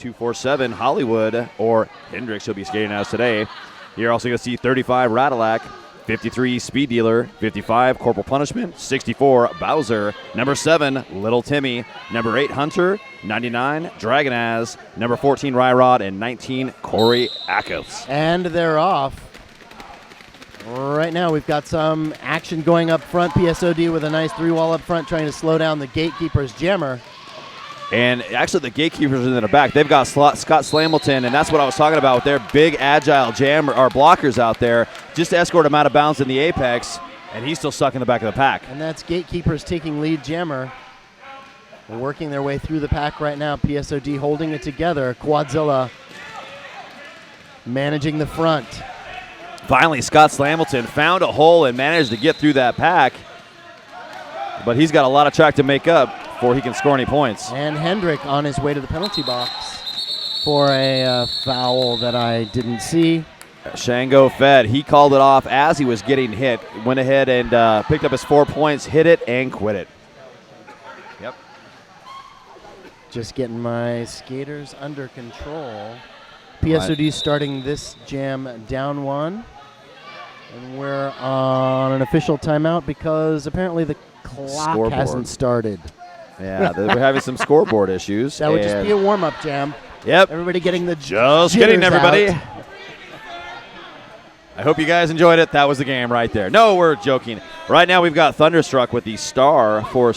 247 Hollywood, or Hendricks, he'll be skating as today. You're also going to see 35 Radillac, 53 Speed Dealer, 55 Corporal Punishment, 64 Bowser, number 7 Little Timmy, number 8 Hunter, 99 Dragonaz, number 14 Ryrod, and 19 Corey Ackles. And they're off. Right now we've got some action going up front. PSOD with a nice 3-wall up front trying to slow down the Gatekeepers jammer. And actually the Gatekeepers in the back, they've got Scott Slamilton, and that's what I was talking about with their big agile jammer or blockers out there, just to escort him out of bounds in the apex, and he's still stuck in the back of the pack. And that's Gatekeepers taking lead jammer. They're working their way through the pack right now. PSOD holding it together. Quadzilla managing the front. Finally, Scott Slamilton found a hole and managed to get through that pack, but he's got a lot of track to make up before he can score any points. And Hendrick on his way to the penalty box for a foul that I didn't see. Shango Fed, he called it off as he was getting hit, went ahead and picked up his 4 points, hit it, and quit it. Yep. Just getting my skaters under control. PSOD starting this jam down 1. And we're on an official timeout because apparently the clock Scoreboard hasn't started. Yeah, we're having some scoreboard issues. That would just be a warm-up jam. Yep. Everybody getting the Just kidding, everybody. Out. I hope you guys enjoyed it. That was the game right there. No, we're joking. Right now we've got Thunderstruck with the star for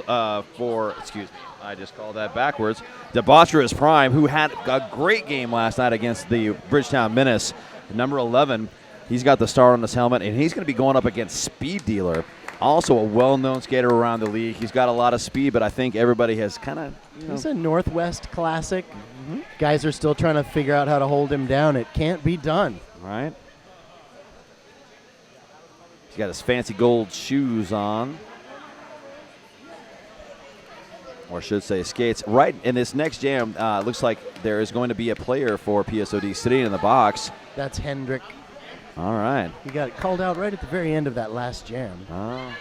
I just called that backwards. Debaucherous Prime, who had a great game last night against the Bridgetown Menace. Number 11, he's got the star on his helmet, and he's going to be going up against Speed Dealer. Also a well-known skater around the league. He's got a lot of speed, but I think everybody has kind of, He's a Northwest classic. Mm-hmm. Guys are still trying to figure out how to hold him down. It can't be done. Right. He's got his fancy gold shoes on. Or I should say skates. Right in this next jam, looks like there is going to be a player for PSOD sitting in the box. That's Hendrick. All right. He got called out right at the very end of that last jam. Oh.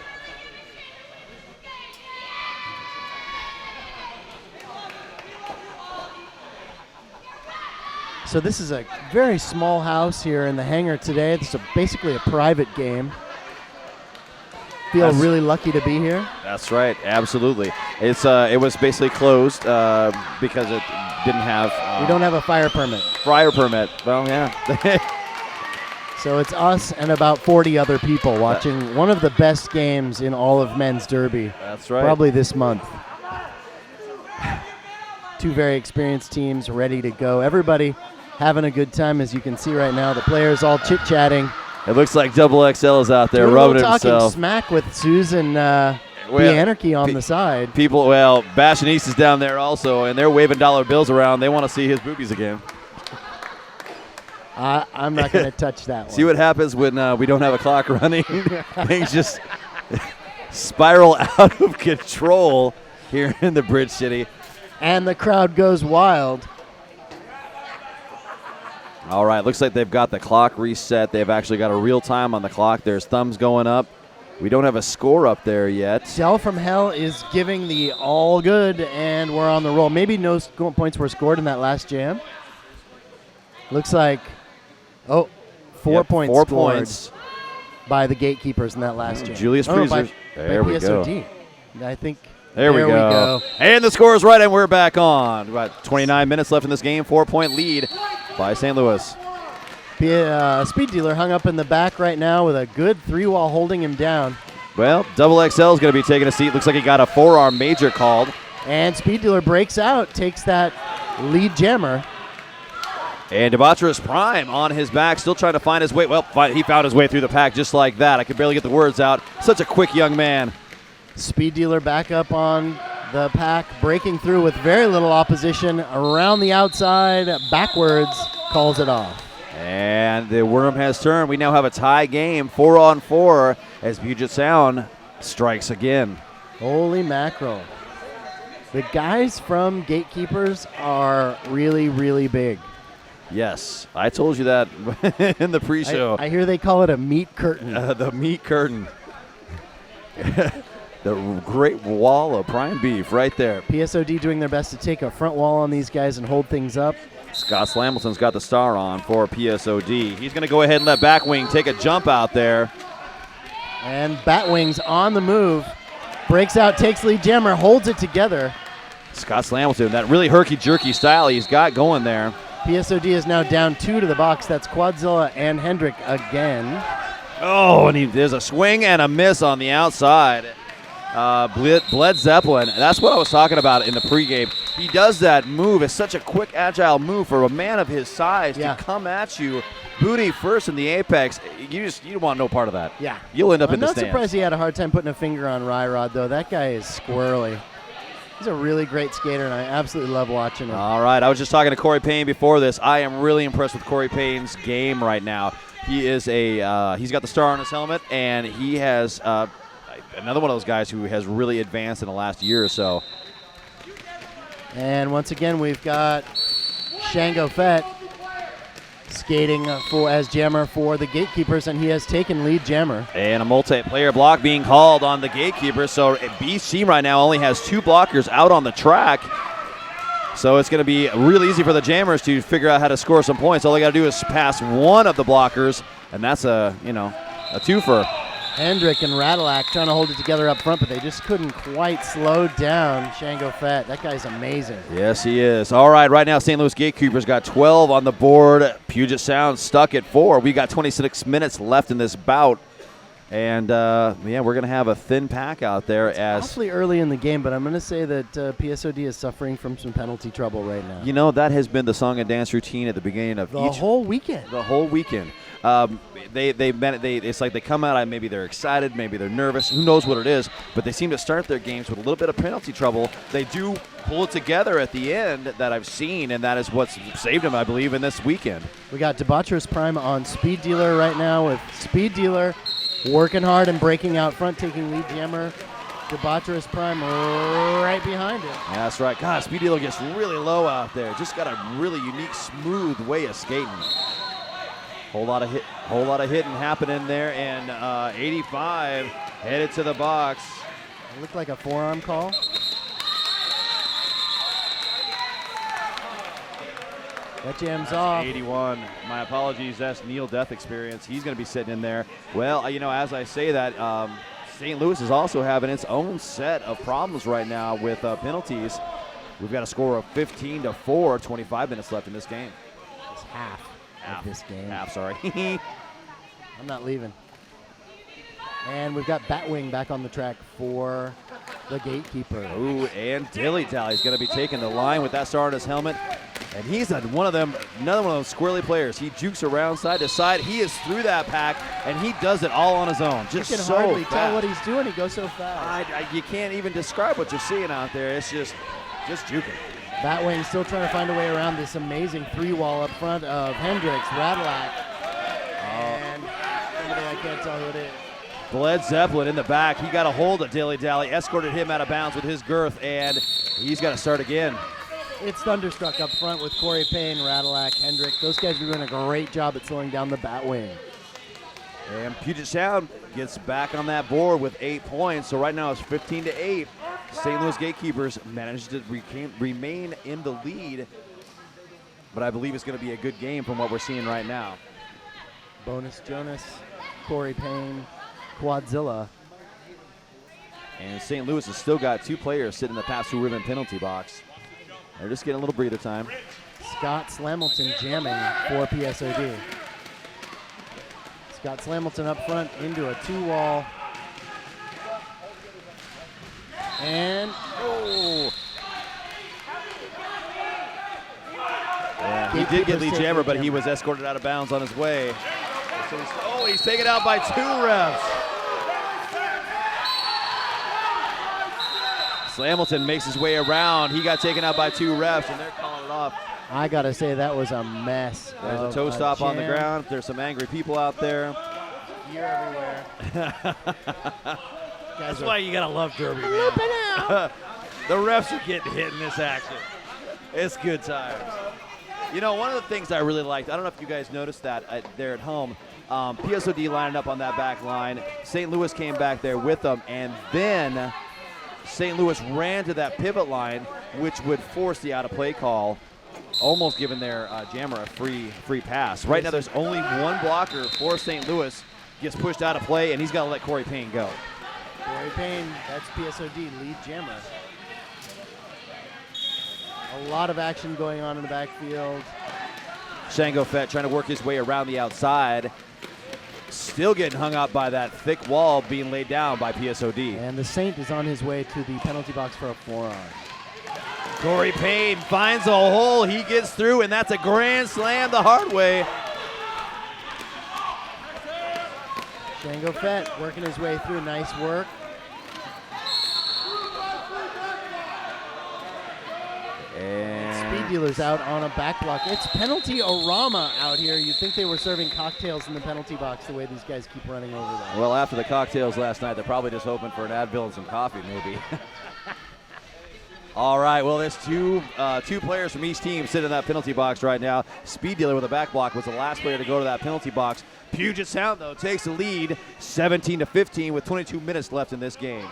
So this is a very small house here in the hangar today. This is basically a private game. Feel really lucky to be here. That's right, absolutely. It was basically closed because it didn't have. We don't have a fire permit. Fire permit. Well, yeah. So it's us and about 40 other people watching one of the best games in all of men's derby. That's right. Probably this month. 2 very experienced teams ready to go. Everybody having a good time, as you can see right now. The players all chit-chatting. It looks like Double XL is out there rubbing himself. Talking smack with Susan the Anarchy on the side. Bashanice is down there also, and they're waving dollar bills around. They want to see his boobies again. I'm not going to touch that one. See what happens when we don't have a clock running? Things just spiral out of control here in the Bridge City. And the crowd goes wild. All right, looks like they've got the clock reset. They've actually got a real time on the clock. There's thumbs going up. We don't have a score up there yet. Cell from Hell is giving the all good, and we're on the roll. Maybe no points were scored in that last jam. Looks like, 4 points scored points by the Gatekeepers in that last jam. Julius Priester. There we go. I think. There we go. And the score is right, and we're back on. About 29 minutes left in this game. 4-point lead by St. Louis. Speed Dealer hung up in the back right now with a good 3-wall holding him down. Well, Double XL is going to be taking a seat. Looks like he got a forearm major called. And Speed Dealer breaks out, takes that lead jammer. And Debaucherous Prime on his back, still trying to find his way. Well, he found his way through the pack just like that. I could barely get the words out. Such a quick young man. Speed Dealer back up on the pack, breaking through with very little opposition. Around the outside, backwards, calls it off. And the worm has turned. We now have a tie game, 4-on-4, as Puget Sound strikes again. Holy mackerel. The guys from Gatekeepers are really, really big. Yes, I told you that in the pre-show. I hear they call it a meat curtain. The meat curtain. The great wall of prime beef right there. PSOD doing their best to take a front wall on these guys and hold things up. Scott Slamilton's got the star on for PSOD. He's going to go ahead and let Backwing take a jump out there. And Batwing's on the move. Breaks out, takes lead jammer, holds it together. Scott Slamilton, that really herky-jerky style he's got going there. PSOD is now down 2 to the box. That's Quadzilla and Hendrick again. Oh, and there's a swing and a miss on the outside. Bled Zeppelin, that's what I was talking about in the pregame. He does that move. It's such a quick, agile move for a man of his size to come at you, booty first in the apex. You don't want no part of that. Yeah. You'll end up in the I'm stands. not surprised he had a hard time putting a finger on Ryrod, though. That guy is squirrely. He's a really great skater, and I absolutely love watching him. All right, I was just talking to Corey Payne before this. I am really impressed with Corey Payne's game right now. He is he's got the star on his helmet, and he has another one of those guys who has really advanced in the last year or so. And once again, we've got Shango Fett skating as jammer for the Gatekeepers, and he has taken lead jammer. And a multiplayer block being called on the Gatekeepers. So B's team right now only has 2 blockers out on the track. So it's going to be real easy for the jammers to figure out how to score some points. All they got to do is pass one of the blockers, and that's a twofer. Hendrick and Radilak trying to hold it together up front, but they just couldn't quite slow down Shango Fett. That guy's amazing. Yes, he is. All right, right now St. Louis Gatekeepers got 12 on the board. Puget Sound stuck at 4. We got 26 minutes left in this bout. And, we're going to have a thin pack out there. It's awfully early in the game, but I'm going to say that PSOD is suffering from some penalty trouble right now. You know, that has been the song and dance routine at the beginning of the whole weekend. The whole weekend. It's like they come out, maybe they're excited, maybe they're nervous, who knows what it is, but they seem to start their games with a little bit of penalty trouble. They do pull it together at the end that I've seen, and that is what's saved them, I believe, in this weekend. We got Debaucherous Prime on Speed Dealer right now, with Speed Dealer working hard and breaking out front, taking lead jammer. Debaucherous Prime right behind him. Yeah, that's right. God, Speed Dealer gets really low out there. Just got a really unique, smooth way of skating. Whole lot of hitting happening there, and 85 headed to the box. It looked like a forearm call. That jams off. 81. My apologies. That's Neil Death Experience. He's going to be sitting in there. Well, as I say that, St. Louis is also having its own set of problems right now with penalties. We've got a score of 15-4, 25 minutes left in this game. It's half of this game. Half, sorry. I'm not leaving. And we've got Batwing back on the track for the Gatekeeper. Ooh, and Dilly Dally's going to be taking the line with that star on his helmet. And he's another one of those squirrely players. He jukes around side to side. He is through that pack, and he does it all on his own. Just you can so hardly fast. tell what he's doing. He goes so fast. You can't even describe what you're seeing out there. It's just juking. Batwing still trying to find a way around this amazing 3-wall up front of Hendricks, Radilak, and somebody I can't tell who it is. Bled Zeppelin in the back. He got a hold of Dilly Dally, escorted him out of bounds with his girth, and he's got to start again. It's Thunderstruck up front with Corey Payne, Radilak, Hendrick. Those guys are doing a great job at slowing down the Batwing. And Puget Sound gets back on that board with 8 points. So right now it's 15-8. St. Louis Gatekeepers managed to remain in the lead. But I believe it's going to be a good game from what we're seeing right now. Bonus Jonas, Corey Payne, Quadzilla. And St. Louis has still got 2 players sitting in the pass-through ribbon penalty box. They're just getting a little breather time. Scott Slamilton jamming for PSOD. Scott Slamilton up front into a 2-wall. And, Yeah, he did get lead jammer, but he was escorted out of bounds on his way. So he's taken out by 2 refs. Slamilton makes his way around. He got taken out by 2 refs, and they're calling it off. I got to say, that was a mess. There's a toe stop on the ground. There's some angry people out there. Gear everywhere. That's why you got to love Derby, man. The refs are getting hit in this action. It's good times. One of the things I really liked, I don't know if you guys noticed that there at home, PSOD lined up on that back line. St. Louis came back there with them, and then St. Louis ran to that pivot line, which would force the out-of-play call, almost giving their jammer a free pass. Right now there's only one blocker for St. Louis. Gets pushed out of play, and he's got to let Corey Payne go. Corey Payne, that's PSOD, lead jammer. A lot of action going on in the backfield. Shango Fett trying to work his way around the outside. Still getting hung up by that thick wall being laid down by PSOD. And the Saint is on his way to the penalty box for a forearm. Corey Payne finds a hole. He gets through, and that's a grand slam the hard way. Shango Fett working his way through. Nice work. And Speed Dealer's out on a back block. It's penalty-orama out here. You'd think they were serving cocktails in the penalty box the way these guys keep running over there. well, after the cocktails last night, they're probably just hoping for an Advil and some coffee, maybe. All right, well, there's two players from each team sitting in that penalty box right now. Speed Dealer with a back block was the last player to go to that penalty box. Puget Sound, though, takes the lead 17-15 with 22 minutes left in this game.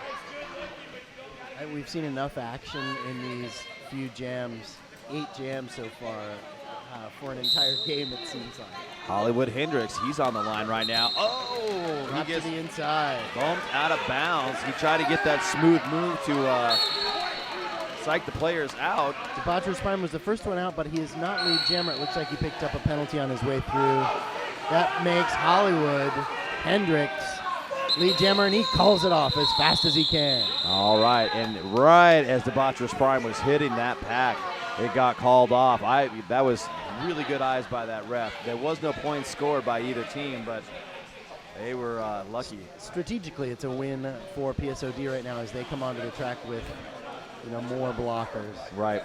We've seen enough action in these few jams, 8 jams so far, for an entire game, it seems like. Hollywood Hendricks, he's on the line right now. Oh, Not he gets to the inside. bumped out of bounds. He tried to get that smooth move to psych the players out. Debaucherous Prime was the first one out, but he is not lead jammer. It looks like he picked up a penalty on his way through. That makes Hollywood Hendricks lead jammer, and he calls it off as fast as he can. All right, and right as Debaucherous Prime was hitting that pack, it got called off. That was really good eyes by that ref. There was no points scored by either team, but they were lucky. Strategically, it's a win for PSOD right now as they come onto the track with more blockers. Right.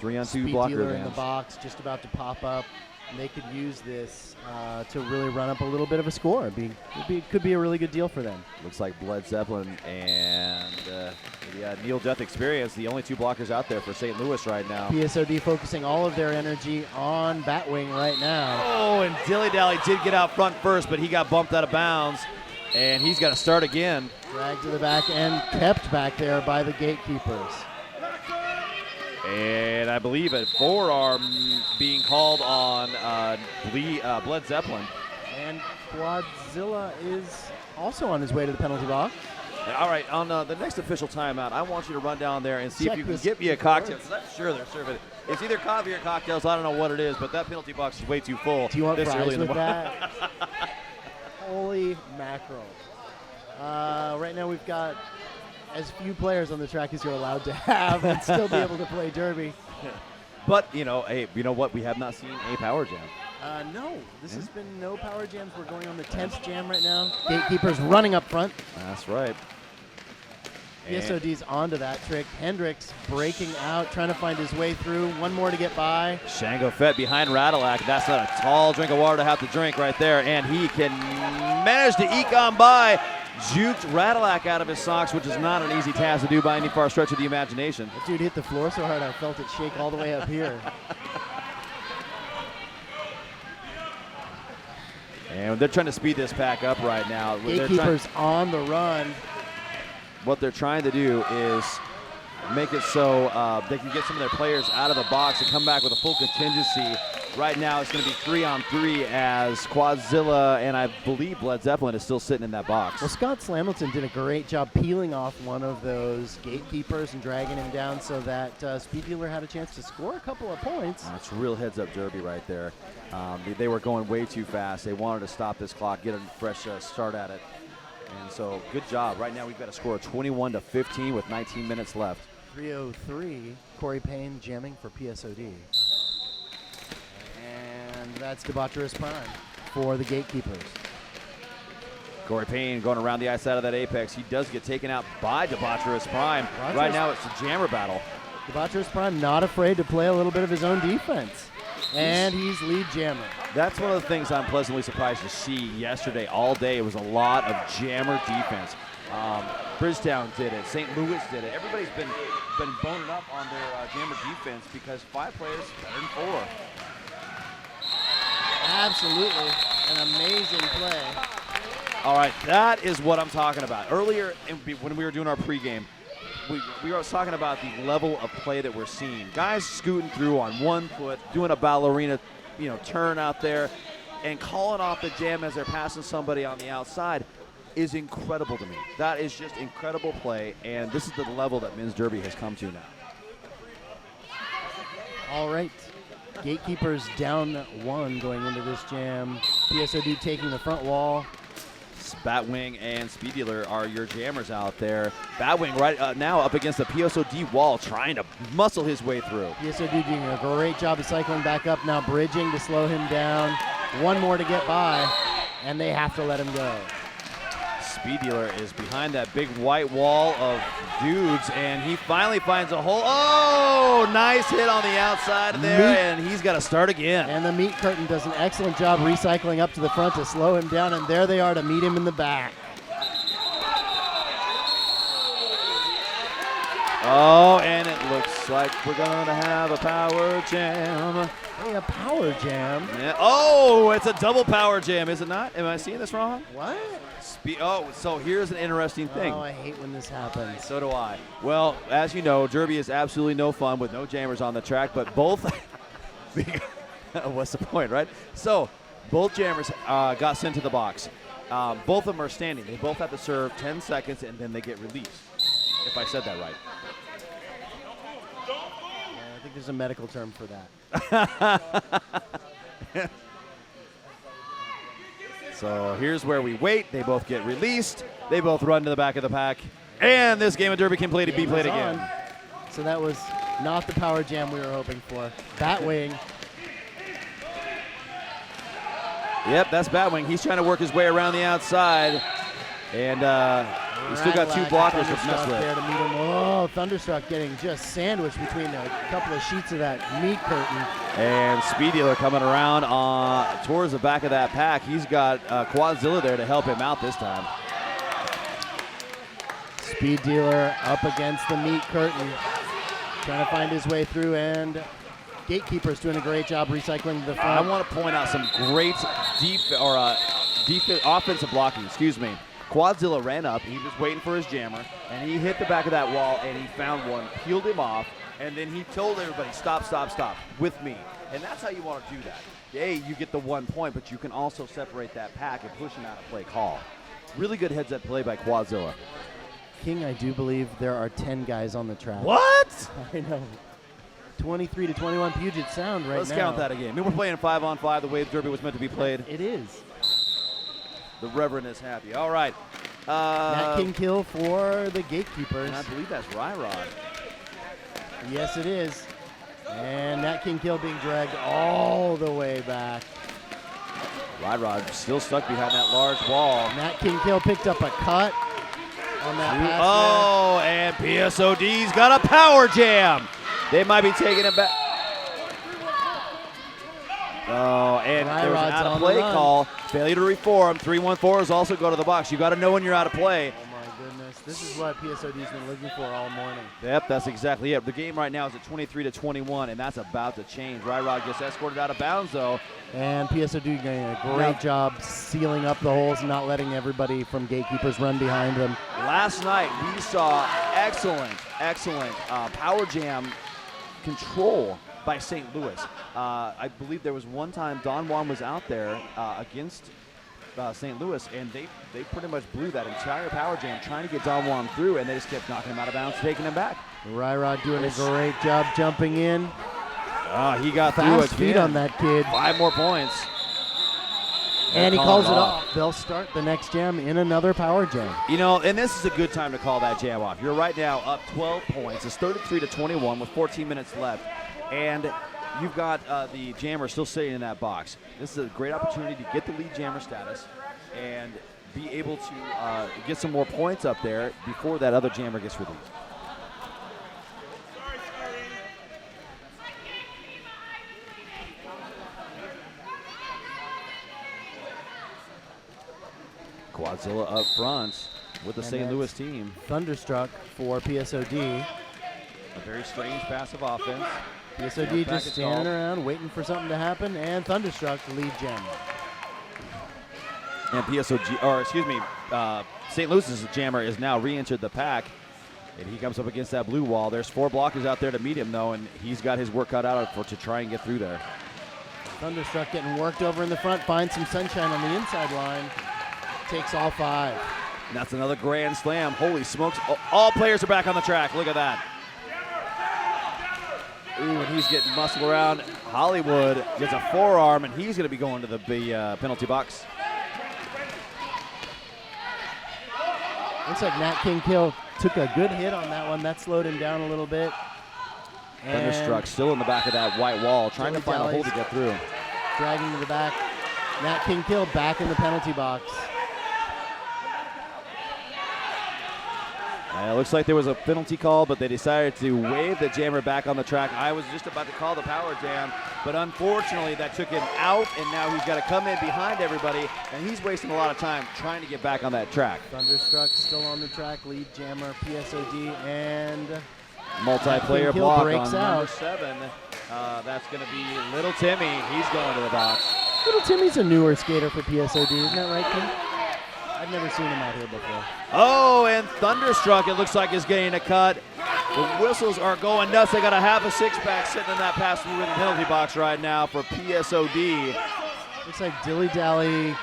3-on-2 Speed blocker Dealer in the advantage. box, just about to pop up. And they could use this to really run up a little bit of a score. It could be a really good deal for them. Looks like Bled Zeppelin and Neil Death Experience, the only 2 blockers out there for St. Louis right now. PSOD focusing all of their energy on Batwing right now. Oh, and Dilly Dally did get out front first, but he got bumped out of bounds, and he's got to start again. Dragged to the back and kept back there by the Gatekeepers. And I believe a forearm being called on Bled Zeppelin. And Quadzilla is also on his way to the penalty box. All right, on the next official timeout, I want you to run down there and see Check if you can this get me a cocktail. 'Cause I'm sure they're serving it. It's either coffee or cocktails. I don't know what it is, but that penalty box is way too full. Do you want this fries early in the with morning. that? Holy mackerel. Right now we've got as few players on the track as you're allowed to have and still be able to play derby. But, hey, you know what? We have not seen a power jam. No, this has been no power jams. We're going on the 10th jam right now. Gatekeepers running up front. That's right. PSOD's onto that trick. Hendricks breaking out, trying to find his way through. One more to get by. Shango Fett behind Radalac. That's not a tall drink of water to have to drink right there. And he can manage to eke on by. Juked Radalac out of his socks, which is not an easy task to do by any far stretch of the imagination. That dude hit the floor so hard I felt it shake all the way up here. And they're trying to speed this pack up right now. Gatekeepers on the run. What they're trying to do is make it so they can get some of their players out of the box and come back with a full contingency. Right now it's going to be 3-on-3 as Quadzilla and I believe Bled Zeppelin is still sitting in that box. Well, Scott Slamilton did a great job peeling off one of those Gatekeepers and dragging him down so that Speed Dealer had a chance to score a couple of points. That's real heads-up derby right there. They were going way too fast. They wanted to stop this clock, get a fresh start at it. And so good job. Right now we've got a score of 21-15 with 19 minutes left. 3:03, Corey Payne jamming for PSOD. And that's Debaucherous Prime for the Gatekeepers. Corey Payne going around the outside of that apex. He does get taken out by Debaucherous Prime. Right now it's a jammer battle. Debaucherous Prime not afraid to play a little bit of his own defense. And he's lead jammer. That's one of the things I'm pleasantly surprised to see yesterday all day. It was a lot of jammer defense. Bridgetown did it. St. Louis did it. Everybody's been boning up on their jammer defense because 5 players better than 4. Absolutely. an amazing play. All right, that is what I'm talking about. Earlier, when we were doing our pregame, we were talking about the level of play that we're seeing. Guys scooting through on one foot, doing a ballerina, turn out there, and calling off the jam as they're passing somebody on the outside is incredible to me. That is just incredible play, and this is the level that men's derby has come to now. All right. Gatekeepers down 1 going into this jam. PSOD taking the front wall. Batwing and Speed Dealer are your jammers out there. Batwing right now up against the PSOD wall, trying to muscle his way through. PSOD doing a great job of cycling back up, now bridging to slow him down. One more to get by, and they have to let him go. Speed Dealer is behind that big white wall of dudes, and he finally finds a hole. Oh, nice hit on the outside there, and he's got to start again. And the meat curtain does an excellent job recycling up to the front to slow him down, and there they are to meet him in the back. Oh, and it looks like we're going to have a power jam. Hey, a power jam? Yeah. Oh, it's a double power jam, is it not? Am I seeing this wrong? What? So here's an interesting thing. Oh, I hate when this happens. So do I. Well, as you know, derby is absolutely no fun with no jammers on the track, but both what's the point, right? So both jammers got sent to the box. Both of them are standing. They both have to serve 10 seconds, and then they get released, if I said that right. Yeah, I think there's a medical term for that. So here's where we wait. They both get released. They both run to the back of the pack. And this game of derby can be played again. So that was not the power jam we were hoping for. Batwing. Yep, that's Batwing. He's trying to work his way around the outside. And he's still got 2 blockers to mess with. There to meet him. Oh, Thunderstruck getting just sandwiched between a couple of sheets of that meat curtain. And Speed Dealer coming around towards the back of that pack. He's got QUADTASTROPHE there to help him out this time. Speed Dealer up against the meat curtain, trying to find his way through, and Gatekeepers doing a great job recycling the front. I want to point out some great offensive blocking. Excuse me. QUADTASTROPHE ran up. He was waiting for his jammer, and he hit the back of that wall, and he found one, peeled him off, and then he told everybody, stop, stop, stop, with me. And that's how you want to do that. You get the 1 point, but you can also separate that pack and push him out of play call. Really good heads-up play by QUADTASTROPHE. King, I do believe there are 10 guys on the track. What? I know. 23-21 Puget Sound right now. Let's count that again. We're playing 5-on-5 the way the derby was meant to be played. It is. The Reverend is happy. All right. Nat King kill for the Gatekeepers. And I believe that's Ryrod. Yes, it is. And Nat King kill being dragged all the way back. Ryrod still stuck behind that large wall. Nat King kill picked up a cut on that pass. Oh, and PSOD's got a power jam. They might be taking it back. Oh, and there was an out of play call. Failure to reform. 3-1-4s also go to the box. You got to know when you're out of play. Oh my goodness, this is what PSOD's been looking for all morning. Yep, that's exactly it. The game right now is at 23-21, and that's about to change. Ryrod gets escorted out of bounds, though. And PSOD doing a great job sealing up the holes and not letting everybody from Gatekeepers run behind them. Last night we saw excellent power jam control by St. Louis. I believe there was one time Don Juan was out there against St. Louis, and they pretty much blew that entire power jam trying to get Don Juan through, and they just kept knocking him out of bounds, taking him back. Ryrod doing a great job jumping in. He got Fast through feet on that kid. 5 more points. And he calls it off. They'll start the next jam in another power jam. You know, and this is a good time to call that jam off. You're right now up 12 points. It's 33-21 with 14 minutes left. And you've got the jammer still sitting in that box. This is a great opportunity to get the lead jammer status and be able to get some more points up there before that other jammer gets released. QUADTASTROPHE up front with the St. Louis team. Thunderstruck for PSOD. A very strange passive offense. PSOD just standing around waiting for something to happen, and Thunderstruck the lead jam. And PSOG, or excuse me, St. Louis's jammer is now re-entered the pack. And he comes up against that blue wall. There's 4 blockers out there to meet him, though, and he's got his work cut out to try and get through there. Thunderstruck getting worked over in the front, finds some sunshine on the inside line. Takes all 5. And that's another grand slam. Holy smokes. All players are back on the track. Look at that. Ooh, and he's getting muscled around. Hollywood gets a forearm, and he's going to be going to the penalty box. Looks like Nat King Kill took a good hit on that one. That slowed him down a little bit. Thunderstruck still in the back of that white wall, trying to find a hole to get through. Dragging to the back. Nat King Kill back in the penalty box. It looks like there was a penalty call, but they decided to wave the jammer back on the track. I was just about to call the power jam, but unfortunately that took him out, and now he's got to come in behind everybody, and he's wasting a lot of time trying to get back on that track. Thunderstruck still on the track, lead jammer, PSOD, and multiplayer block breaks on out. number 7. That's going to be Little Timmy. He's going to the box. Little Timmy's a newer skater for PSOD, isn't that right, Kim? I've never seen him out here before. Oh, and Thunderstruck, it looks like, is getting a cut. The whistles are going nuts. They got a half a 6-pack sitting in that pass-through in the penalty box right now for PSOD. Looks like Dilly Dally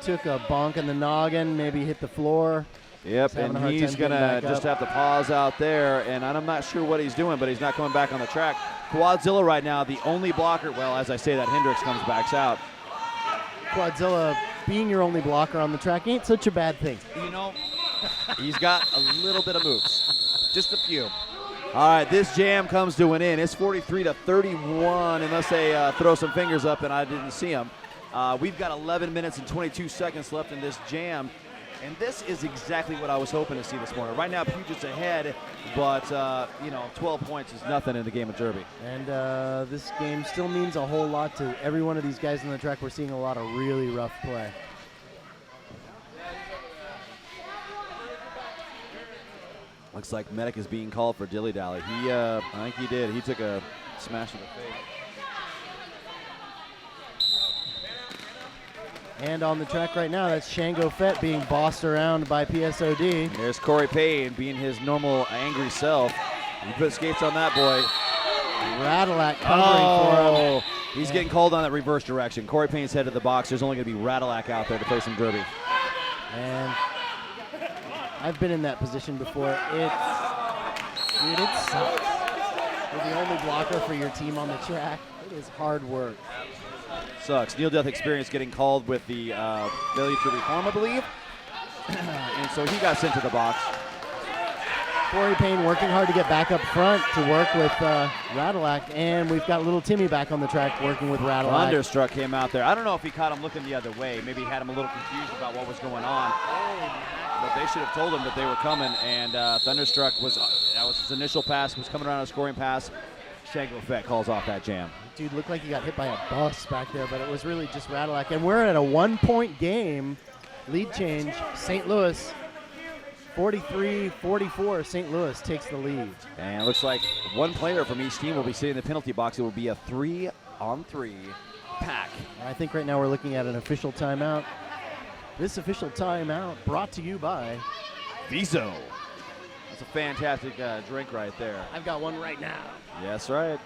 took a bonk in the noggin, maybe hit the floor. Yep, and he's going to just have to pause out there, and I'm not sure what he's doing, but he's not coming back on the track. Quadzilla right now, the only blocker. Well, as I say that, Hendricks comes back out. Quadzilla being your only blocker on the track ain't such a bad thing. You know, he's got a little bit of moves, just a few. All right, this jam comes to an end. It's 43-31, unless they throw some fingers up and I didn't see them. We've got 11 minutes and 22 seconds left in this jam, and this is exactly what I was hoping to see this morning. Right now, Puget's ahead, but 12 points is nothing in the game of Derby. And this game still means a whole lot to every one of these guys on the track. We're seeing a lot of really rough play. Looks like medic is being called for Dilly Dally. I think he did. He took a smash to the face. And on the track right now, that's Shango Fett being bossed around by PSOD. There's Corey Payne being his normal angry self. He put skates on that boy. Radelac covering for him. He's getting called on that reverse direction. Corey Payne's headed the box. There's only going to be Radelac out there to play some derby. And I've been in that position before. It sucks. You're the only blocker for your team on the track. It is hard work. Sucks. Near death experience getting called with the failure to reform, I believe. And so he got sent to the box. Corey Payne working hard to get back up front to work with Radelac, and we've got little Timmy back on the track working with Radelac. Thunderstruck came out there. I don't know if he caught him looking the other way. Maybe he had him a little confused about what was going on. But they should have told him that they were coming, and Thunderstruck that was his initial pass, was coming around a scoring pass. Shango Fett calls off that jam. Dude looked like he got hit by a bus back there, but it was really just Radelac. And we're at a 1-point game. Lead change, St. Louis. 43-44, St. Louis takes the lead. And it looks like one player from each team will be sitting in the penalty box. It will be a 3-on-3 pack. I think right now we're looking at an official timeout. This official timeout brought to you by Viso. That's a fantastic drink right there. I've got one right now. Yes, right.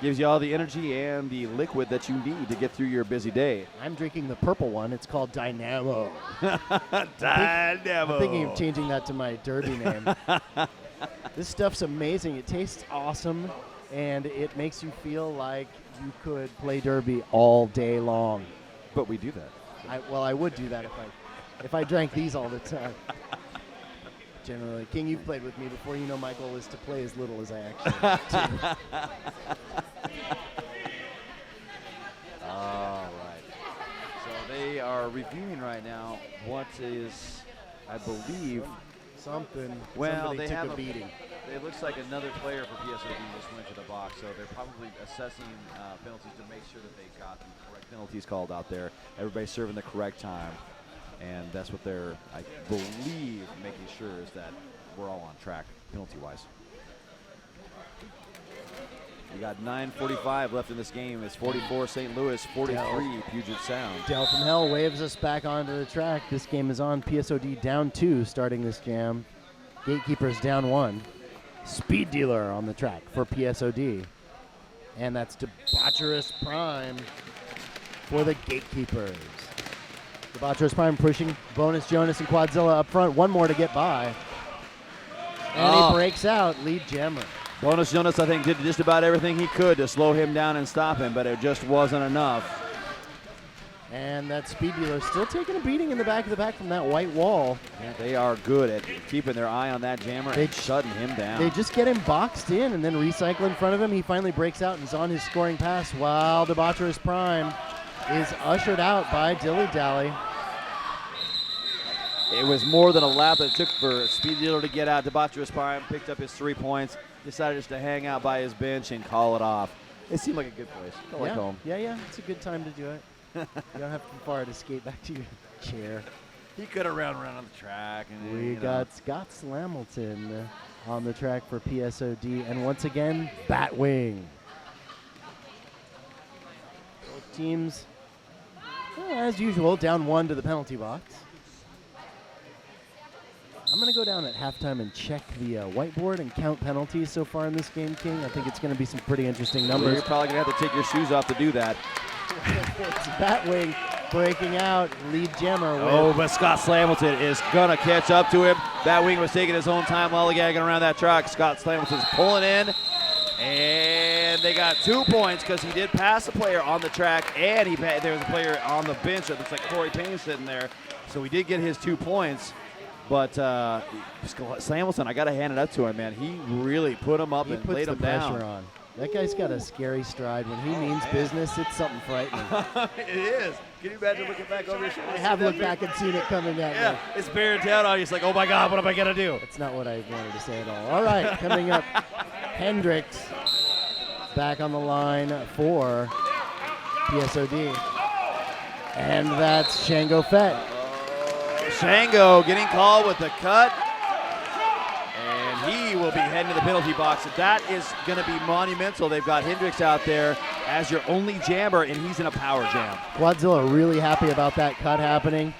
Gives you all the energy and the liquid that you need to get through your busy day. I'm drinking the purple one. It's called Dynamo. Dynamo. I'm thinking of changing that to my derby name. This stuff's amazing. It tastes awesome, and it makes you feel like you could play derby all day long. But we do that. I would do that if I drank these all the time. Generally. King, you've played with me before. You know my goal is to play as little as I actually do. All right. So they are reviewing right now what is, I believe, something. Well, Somebody they took have a beating. It looks like another player for PSOD just went to the box, so they're probably assessing penalties to make sure that they got the correct penalties called out there. Everybody's serving the correct time. And that's what they're, I believe, making sure is that we're all on track penalty-wise. We got 9:45 left in this game. It's 44 St. Louis, 43 Puget Sound. Dell from Hell waves us back onto the track. This game is on. PSOD down 2 starting this jam. Gatekeepers down 1. Speed Dealer on the track for PSOD. And that's Debaucherous Prime for the Gatekeepers. Debaucherous Prime pushing Bonus Jonas and Quadzilla up front. One more to get by. And he breaks out, lead jammer. Bonus Jonas, I think, did just about everything he could to slow him down and stop him, but it just wasn't enough. And that Speed Dealer still taking a beating in the back of the pack from that white wall. Yeah, they are good at keeping their eye on that jammer and shutting him down. They just get him boxed in and then recycle in front of him. He finally breaks out and is on his scoring pass while Debaucherous Prime is ushered out by Dilly Dally. It was more than a lap that it took for Speed Dealer to get out. Debaucherous Prime picked up his 3 points, decided just to hang out by his bench and call it off. It seemed like a good place. Go like home. Yeah, it's a good time to do it. You don't have to be far to skate back to your chair. He could have ran around on the track. And We got Scott Slamilton on the track for PSOD, and once again, Batwing. Both teams, as usual, down 1 to the penalty box. I'm going to go down at halftime and check the whiteboard and count penalties so far in this game, King. I think it's going to be some pretty interesting numbers. Well, you're probably going to have to take your shoes off to do that. It's Batwing breaking out, lead jammer. But Scott Slamilton is going to catch up to him. Batwing was taking his own time lollygagging around that track. Scott Slamilton's pulling in, and they got 2 points because he did pass a player on the track, and there was a player on the bench that looks like Corey Payne sitting there. So he did get his 2 points. But Slamilton, I got to hand it up to him, man. He really put him up and laid him down. He puts the pressure on. That guy's got a scary stride. When he means business, it's something frightening. It is. Can you imagine looking back over your shoulder? I have looked back and seen it coming at me. Yeah, it's bearing down on you. It's like, oh my God, what am I going to do? That's not what I wanted to say at all. All right, coming up, Hendricks back on the line for PSOD. And that's Shango Fett. Shango getting called with the cut, and he will be heading to the penalty box. That is going to be monumental. They've got Hendricks out there as your only jammer, and he's in a power jam. Quadzilla really happy about that cut happening,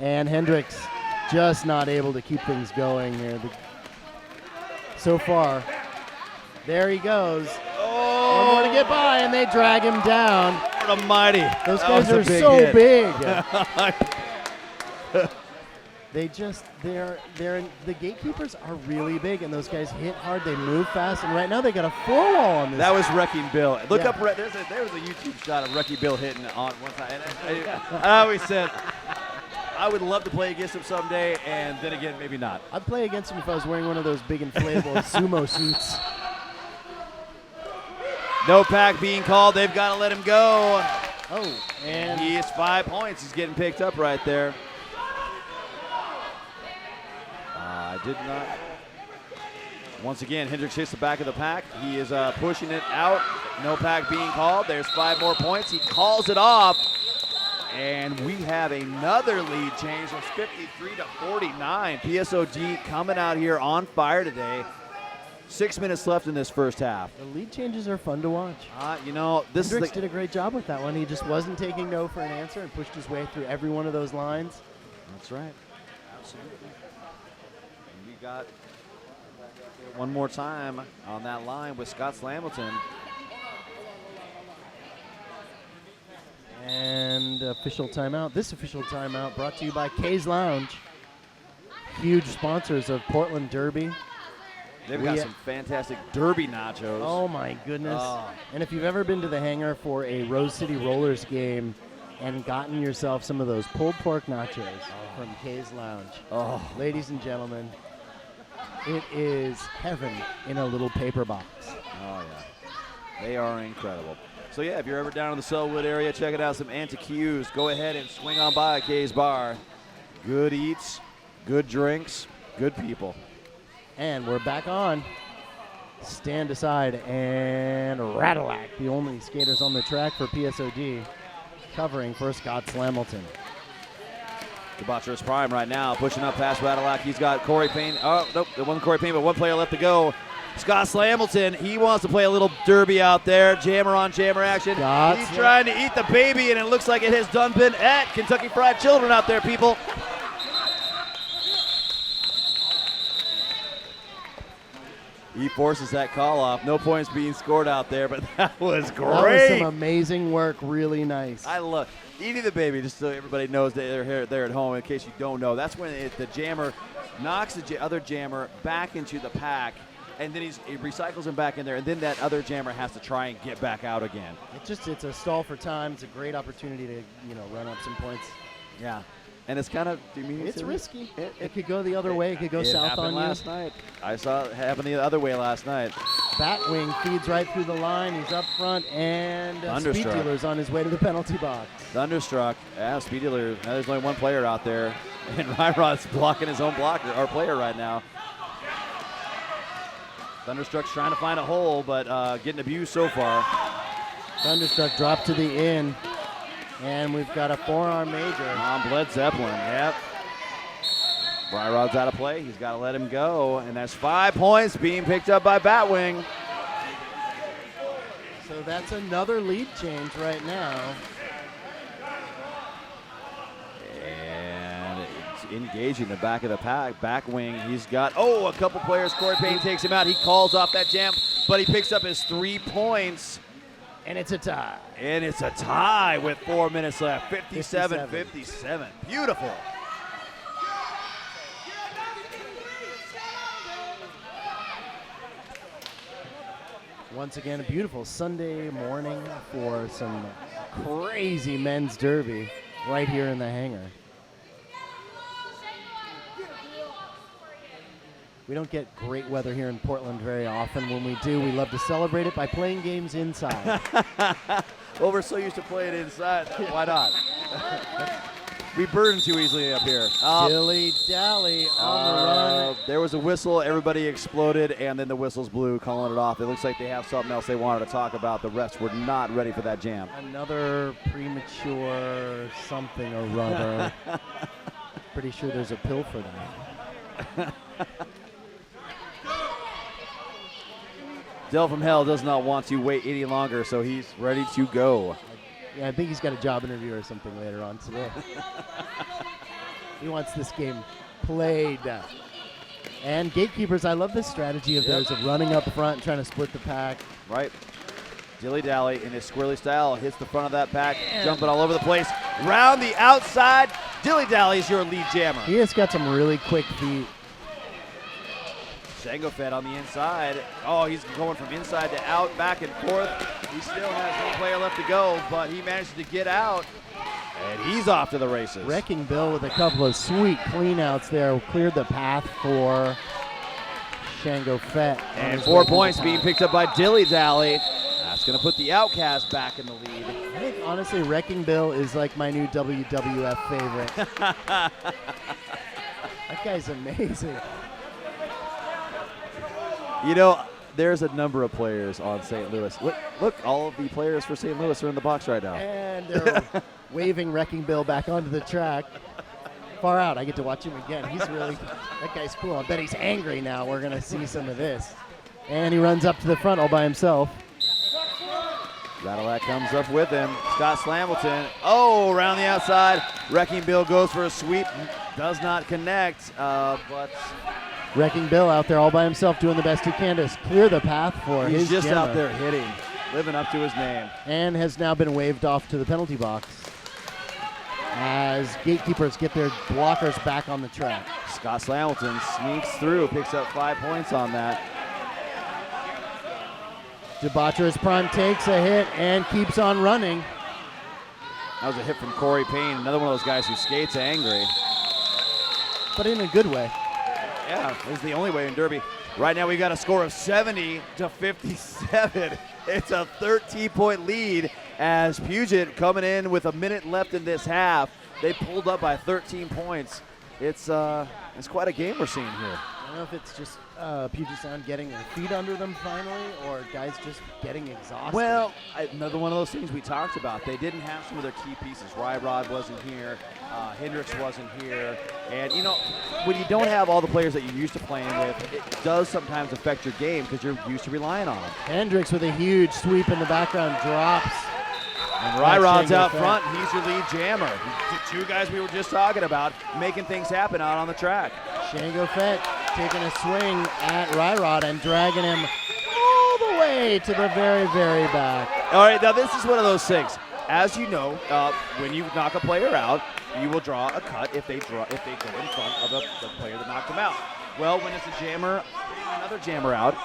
and Hendricks just not able to keep things going here. So far, there he goes. One more to get by, and they drag him down. What a mighty. Those guys are so big. The Gatekeepers are really big, and those guys hit hard. They move fast, and right now they got a 4-wall on this. That was Wrecking Bill. Look up. There was a YouTube shot of Wrecking Bill hitting on one time. And I always said I would love to play against him someday, and then again, maybe not. I'd play against him if I was wearing one of those big inflatable sumo suits. No pack being called. They've got to let him go. Oh, and he is 5 points. He's getting picked up right there. I did not. Once again, Hendricks hits the back of the pack. He is pushing it out. No pack being called. There's 5 more points. He calls it off. And we have another lead change. It's 53 to 49. PSOG coming out here on fire today. 6 minutes left in this first half. The lead changes are fun to watch. Hendricks did a great job with that one. He just wasn't taking no for an answer and pushed his way through every one of those lines. That's right. Absolutely. And we got one more time on that line with Scott Slamilton. And official timeout. This official timeout brought to you by Kay's Lounge. Huge sponsors of Portland Derby. They've got some fantastic Derby nachos. Oh, my goodness. And if you've ever been to the hangar for a Rose City Rollers game and gotten yourself some of those pulled pork nachos from Kay's Lounge, ladies and gentlemen, it is heaven in a little paper box. Oh, yeah. They are incredible. So, yeah, if you're ever down in the Selwood area, check it out, some Antiques. Go ahead and swing on by Kay's Bar. Good eats, good drinks, good people. And we're back on. Stand aside and Rattleack, the only skaters on the track for PSOD, covering for Scott Slamilton. Debaucherous Prime right now, pushing up past Rattleack. He's got Corey Payne. Oh, nope, it wasn't Corey Payne, but one player left to go. Scott Slamilton, he wants to play a little derby out there. Jammer on jammer action. He's trying to eat the baby, and it looks like it has done been at Kentucky Fried Children out there, people. He forces that call off. No points being scored out there, but that was great. That was some amazing work. Really nice. I love eating the baby, just so everybody knows that they're there at home. In case you don't know, that's when the jammer knocks the other jammer back into the pack, and then he recycles him back in there, and then that other jammer has to try and get back out again. It's a stall for time. It's a great opportunity to run up some points. Yeah. And it's kind of it's risky. It could go the other way. It could go south on you. Last night. I saw it happen the other way last night. Batwing feeds right through the line. He's up front, and Speed Dealer's on his way to the penalty box. Thunderstruck. Yeah, Speed Dealer. Now there's only one player out there, and Ryrod's blocking his own blocker or player right now. Thunderstruck's trying to find a hole, but getting abused so far. Thunderstruck dropped to the in. And we've got a forearm major. On Bled Zeppelin, yep. Ryrod's out of play. He's got to let him go. And that's 5 points being picked up by Batwing. So that's another lead change right now. And it's engaging the back of the pack. Batwing, he's got, a couple players. Corey Payne takes him out. He calls off that jam, but he picks up his 3 points. And it's a tie. And it's a tie with 4 minutes left. 57-57. Beautiful. Once again, a beautiful Sunday morning for some crazy men's derby right here in the hangar. We don't get great weather here in Portland very often. When we do, we love to celebrate it by playing games inside. Well, we're so used to playing inside. Why not? We burn too easily up here. Dilly-dally on the run. There was a whistle. Everybody exploded, and then the whistles blew, calling it off. It looks like they have something else they wanted to talk about. The refs were not ready for that jam. Another premature something or other. Pretty sure there's a pill for that. Del from Hell does not want to wait any longer, so he's ready to go. Yeah, I think he's got a job interview or something later on today. He wants this game played. And Gatekeepers, I love this strategy of theirs of running up front, trying to split the pack. Right. Dilly-dally in his squirrely style hits the front of that pack, jumping all over the place. Round the outside, Dilly-dally is your lead jammer. He has got some really quick feet. Shango Fed on the inside. Oh, he's going from inside to out, back and forth. He still has one player left to go, but he managed to get out, and he's off to the races. Wrecking Bill with a couple of sweet clean-outs there, cleared the path for Shango Fett. And 4 points being picked up by Dilly-dally. That's going to put the Outcast back in the lead. I think, honestly, Wrecking Bill is like my new WWF favorite. That guy's amazing. You know, there's a number of players on St. Louis. Look, all of the players for St. Louis are in the box right now. And they're waving Wrecking Bill back onto the track. Far out. I get to watch him again. He's really, that guy's cool. I bet he's angry now. We're going to see some of this. And he runs up to the front all by himself. Rattleback comes up with him. Scott Slamilton. Oh, around the outside. Wrecking Bill goes for a sweep. Does not connect, but... Wrecking Bill out there all by himself doing the best he can to clear the path for his He's just jammer. out there hitting, living up to his name. And has now been waved off to the penalty box as Gatekeepers get their blockers back on the track. Scott Slamilton sneaks through, picks up 5 points on that. Debaucherous Prime takes a hit and keeps on running. That was a hit from Corey Payne, another one of those guys who skates angry. But in a good way. Yeah, it's the only way in Derby. Right now we've got a score of 70-57. It's a 13-point lead as Puget coming in with a minute left in this half. They pulled up by 13 points. It's quite a game we're seeing here. don't know if it's just Puget Sound getting their feet under them finally, or guys just getting exhausted. Well, another one of those things we talked about. They didn't have some of their key pieces. Rod wasn't here. Hendricks wasn't here. And, you know, when you don't have all the players that you're used to playing with, it does sometimes affect your game because you're used to relying on them. Hendricks with a huge sweep in the background drops. And Rod's out front. He's your lead jammer. Two guys we were just talking about making things happen out on the track. Shango Fett taking a swing at Rod and dragging him all the way to the very, very back. All right, now this is one of those things. As you know, when you knock a player out, you will draw a cut if they go in front of the player that knocked them out. Well, when it's a jammer, another jammer out,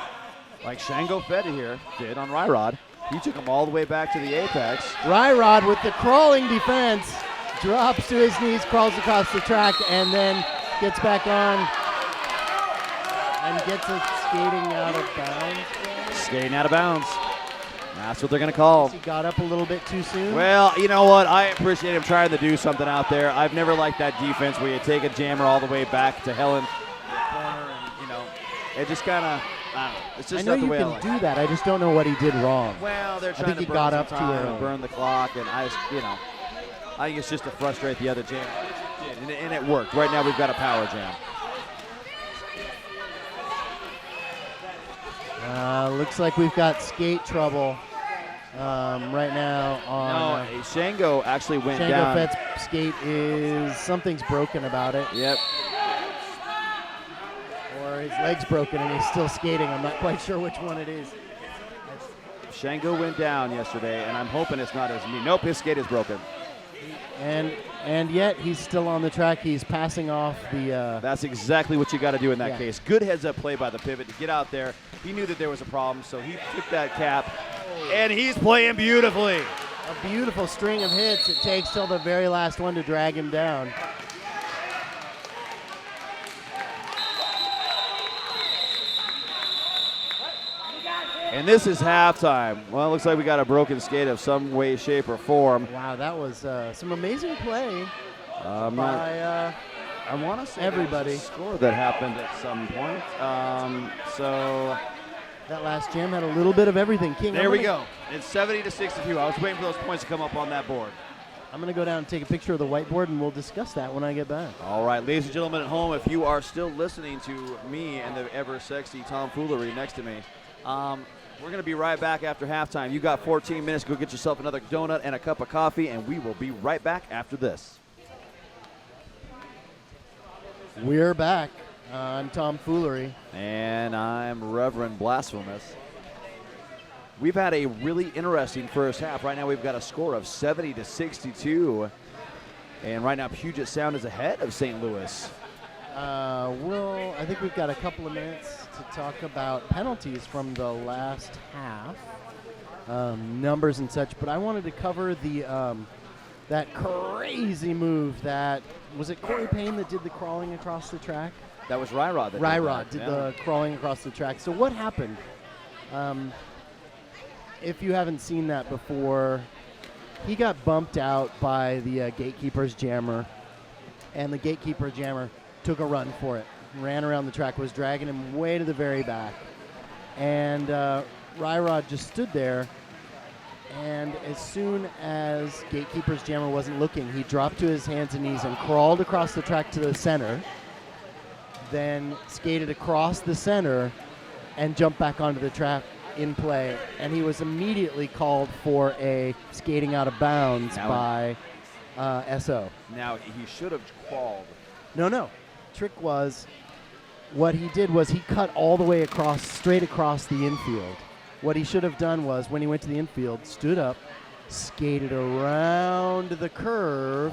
like Shango Fett here did on Rod, he took him all the way back to the apex. Rod with the crawling defense drops to his knees, crawls across the track, and then gets back on and gets it skating out of bounds. Skating out of bounds. That's what they're going to call. He got up a little bit too soon. Well, you know what? I appreciate him trying to do something out there. I've never liked that defense where you take a jammer all the way back to Helen corner, and you know, it just kind of. I don't know. It's just not the way I like. I know you can do that. I just don't know what he did wrong. Well, they're I trying think to he got up too early. and burn the clock, and I think it's just to frustrate the other jammer. And it worked. Right now we've got a power jam. Looks like we've got skate trouble right now. No, Shango actually went Shango down. Fett's skate something's broken about it. Yep. Or his leg's broken and he's still skating. I'm not quite sure which one it is. Shango went down yesterday, and I'm hoping it's not as me. Nope, his skate is broken. And yet he's still on the track. He's passing off the. That's exactly what you got to do in that case. Good heads-up play by the pivot to get out there. He knew that there was a problem, so he took that cap, and he's playing beautifully. A beautiful string of hits. It takes till the very last one to drag him down. And this is halftime. Well, it looks like we got a broken skate of some way, shape, or form. Wow, that was some amazing play by I want to say everybody. There was a score that happened at some point. So that last jam had a little bit of everything. King, there we go. It's 70-62. I was waiting for those points to come up on that board. I'm going to go down and take a picture of the whiteboard, and we'll discuss that when I get back. All right, ladies and gentlemen at home, if you are still listening to me and the ever-sexy tomfoolery next to me, we're going to be right back after halftime. You got 14 minutes. Go get yourself another donut and a cup of coffee, and we will be right back after this. We're back. I'm Tomfoolery. And I'm Reverend Blasphemous. We've had a really interesting first half. Right now we've got a score of 70-62. And right now Puget Sound is ahead of St. Louis. I think we've got a couple of minutes to talk about penalties from the last half, numbers and such. But I wanted to cover the that crazy move that, was it Corey Payne that did the crawling across the track? That was Ryrod that Ryrod did the crawling across the track. So what happened? If you haven't seen that before, he got bumped out by the Gatekeepers jammer, and the Gatekeeper jammer took a run for it, ran around the track, was dragging him way to the very back. And Ryrod just stood there, and as soon as Gatekeeper's jammer wasn't looking, he dropped to his hands and knees and crawled across the track to the center, then skated across the center and jumped back onto the track in play. And he was immediately called for a skating out of bounds by SO. Now, he should have crawled. No. Trick was, what he did was he cut all the way across, straight across the infield. What he should have done was, when he went to the infield, stood up, skated around the curve,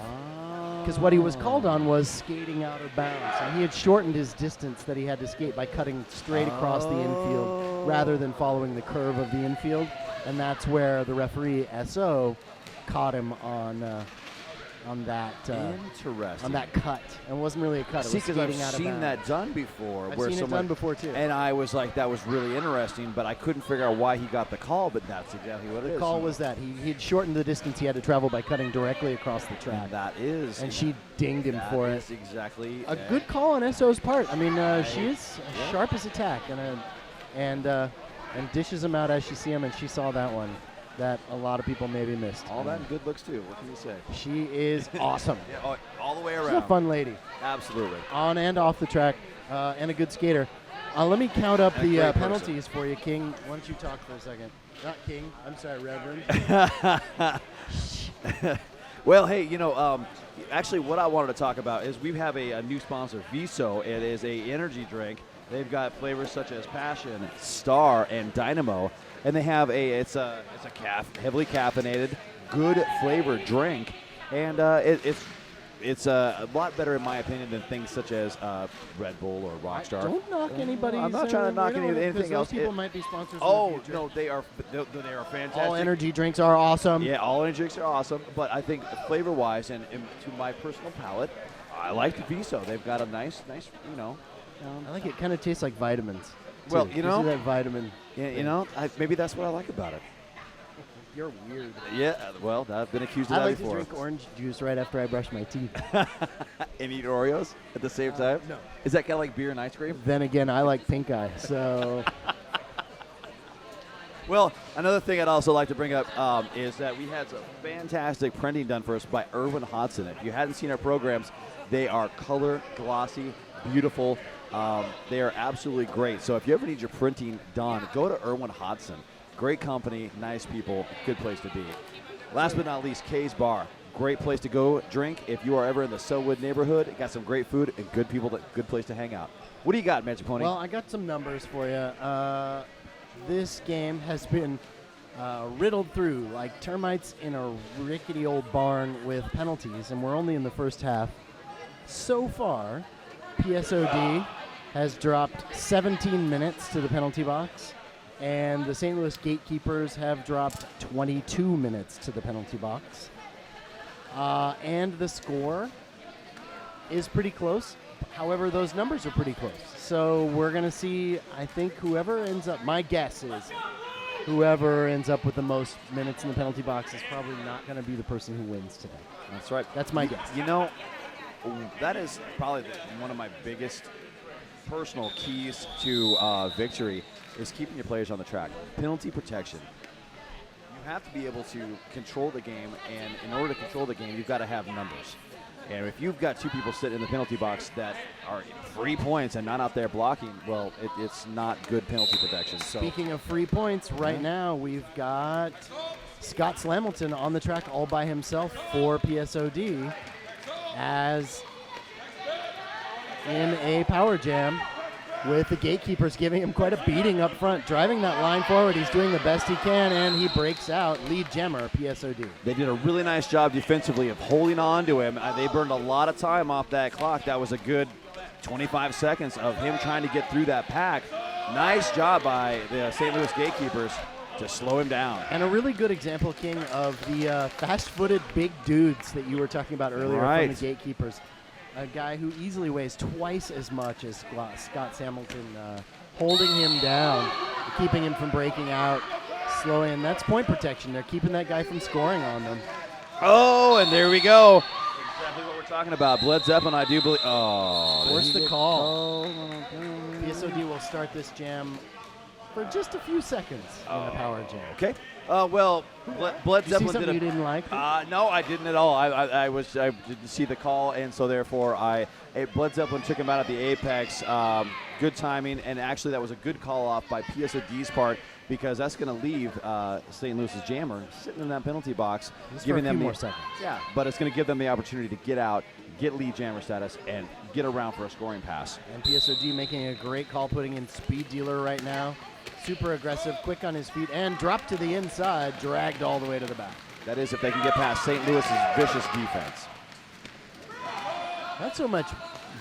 because what he was called on was skating out of bounds. And he had shortened his distance that he had to skate by cutting straight across the infield rather than following the curve of the infield. And that's where the referee, SO, caught him on on that Interesting. on that cut. And it wasn't really a cut. See, it was because I've skating out of seen bounds. that done before. I've where seen it someone, done before too. And I was like, that was really interesting, but I couldn't figure out why he got the call, but that's exactly what it is. The call was that he had shortened the distance he had to travel by cutting directly across the track. And that is. And she dinged him for it. That's exactly. A good call on SO's part. I mean, she is sharp as a tack and dishes him out as she see him, and she saw that one that a lot of people maybe missed. All that and good looks too. What can you say? She is awesome. Yeah, all the way around. She's a fun lady. Absolutely. On and off the track, and a good skater. Let me count up And a the great penalties for you, King. Why don't you talk for a second? Not King. I'm sorry, Reverend. Well, hey, actually what I wanted to talk about is we have a new sponsor, Viso. It is a energy drink. They've got flavors such as Passion, Star, and Dynamo, and they have it's a heavily caffeinated, good flavored drink, and it's a lot better in my opinion than things such as Red Bull or Rockstar. Don't knock anybody. I'm not trying to knock anything else. Those people might be sponsors. Oh in the future. no, they are fantastic. All energy drinks are awesome. Yeah, all energy drinks are awesome, but I think flavor-wise and to my personal palate, I like the Viso. They've got a nice, I like it. Kind of tastes like vitamins. Well, too. Gives you that vitamin. Yeah, maybe that's what I like about it. You're weird. Yeah, well, I've been accused of I that like before. to drink orange juice right after I brush my teeth. And eat Oreos at the same time? No. Is that kind of like beer and ice cream? Then again, I like pink eye, so. Well, another thing I'd also like to bring up is that we had some fantastic printing done for us by Irwin Hodson. If you hadn't seen our programs, they are color, glossy, beautiful. They are absolutely great. So if you ever need your printing done, go to Irwin Hodson. Great company, nice people, good place to be. Last but not least, Kay's Bar. Great place to go drink if you are ever in the Selwood neighborhood. Got some great food and good people, good place to hang out. What do you got, Magic Pony? Well, I got some numbers for you. This game has been riddled through like termites in a rickety old barn with penalties, and we're only in the first half. So far, PSOD has dropped 17 minutes to the penalty box, and the St. Louis Gatekeepers have dropped 22 minutes to the penalty box. And the score is pretty close. However, those numbers are pretty close. So we're going to see, I think, my guess is whoever ends up with the most minutes in the penalty box is probably not going to be the person who wins today. That's right. That's my guess. That is probably one of my biggest personal keys to victory is keeping your players on the track. Penalty protection. You have to be able to control the game, and in order to control the game, you've got to have numbers. And if you've got two people sitting in the penalty box that are 3 points and not out there blocking, well, it's not good penalty protection. So. Speaking of free points, right now we've got Scott Slamilton on the track all by himself for PSOD as in a power jam with the Gatekeepers giving him quite a beating up front, driving that line forward. He's doing the best he can, and he breaks out. Lead jammer, PSOD. They did a really nice job defensively of holding on to him. They burned a lot of time off that clock. That was a good 25 seconds of him trying to get through that pack. Nice job by the St. Louis Gatekeepers to slow him down. And a really good example, King, of the fast-footed big dudes that you were talking about earlier from the Gatekeepers. A guy who easily weighs twice as much as Scott Hamilton, holding him down, keeping him from breaking out, slowing. And that's point protection. They're keeping that guy from scoring on them. Oh, and there we go. Exactly what we're talking about. Bled Zeppelin, I do believe. Oh, force the call. PSOD will start this jam for just a few seconds in a power jam. Okay. Well, Bled Zeppelin did you didn't like? No, I didn't at all. I didn't see the call, and so therefore Bled Zeppelin took him out at the apex. Good timing, and actually that was a good call off by PSOD's part because that's going to leave St. Louis's jammer sitting in that penalty box, giving them more seconds. Yeah, but it's going to give them the opportunity to get out, get lead jammer status, and get around for a scoring pass. And PSOD making a great call, putting in Speed Dealer right now. Super aggressive, quick on his feet, and dropped to the inside, dragged all the way to the back. That is if they can get past St. Louis's vicious defense. Not so much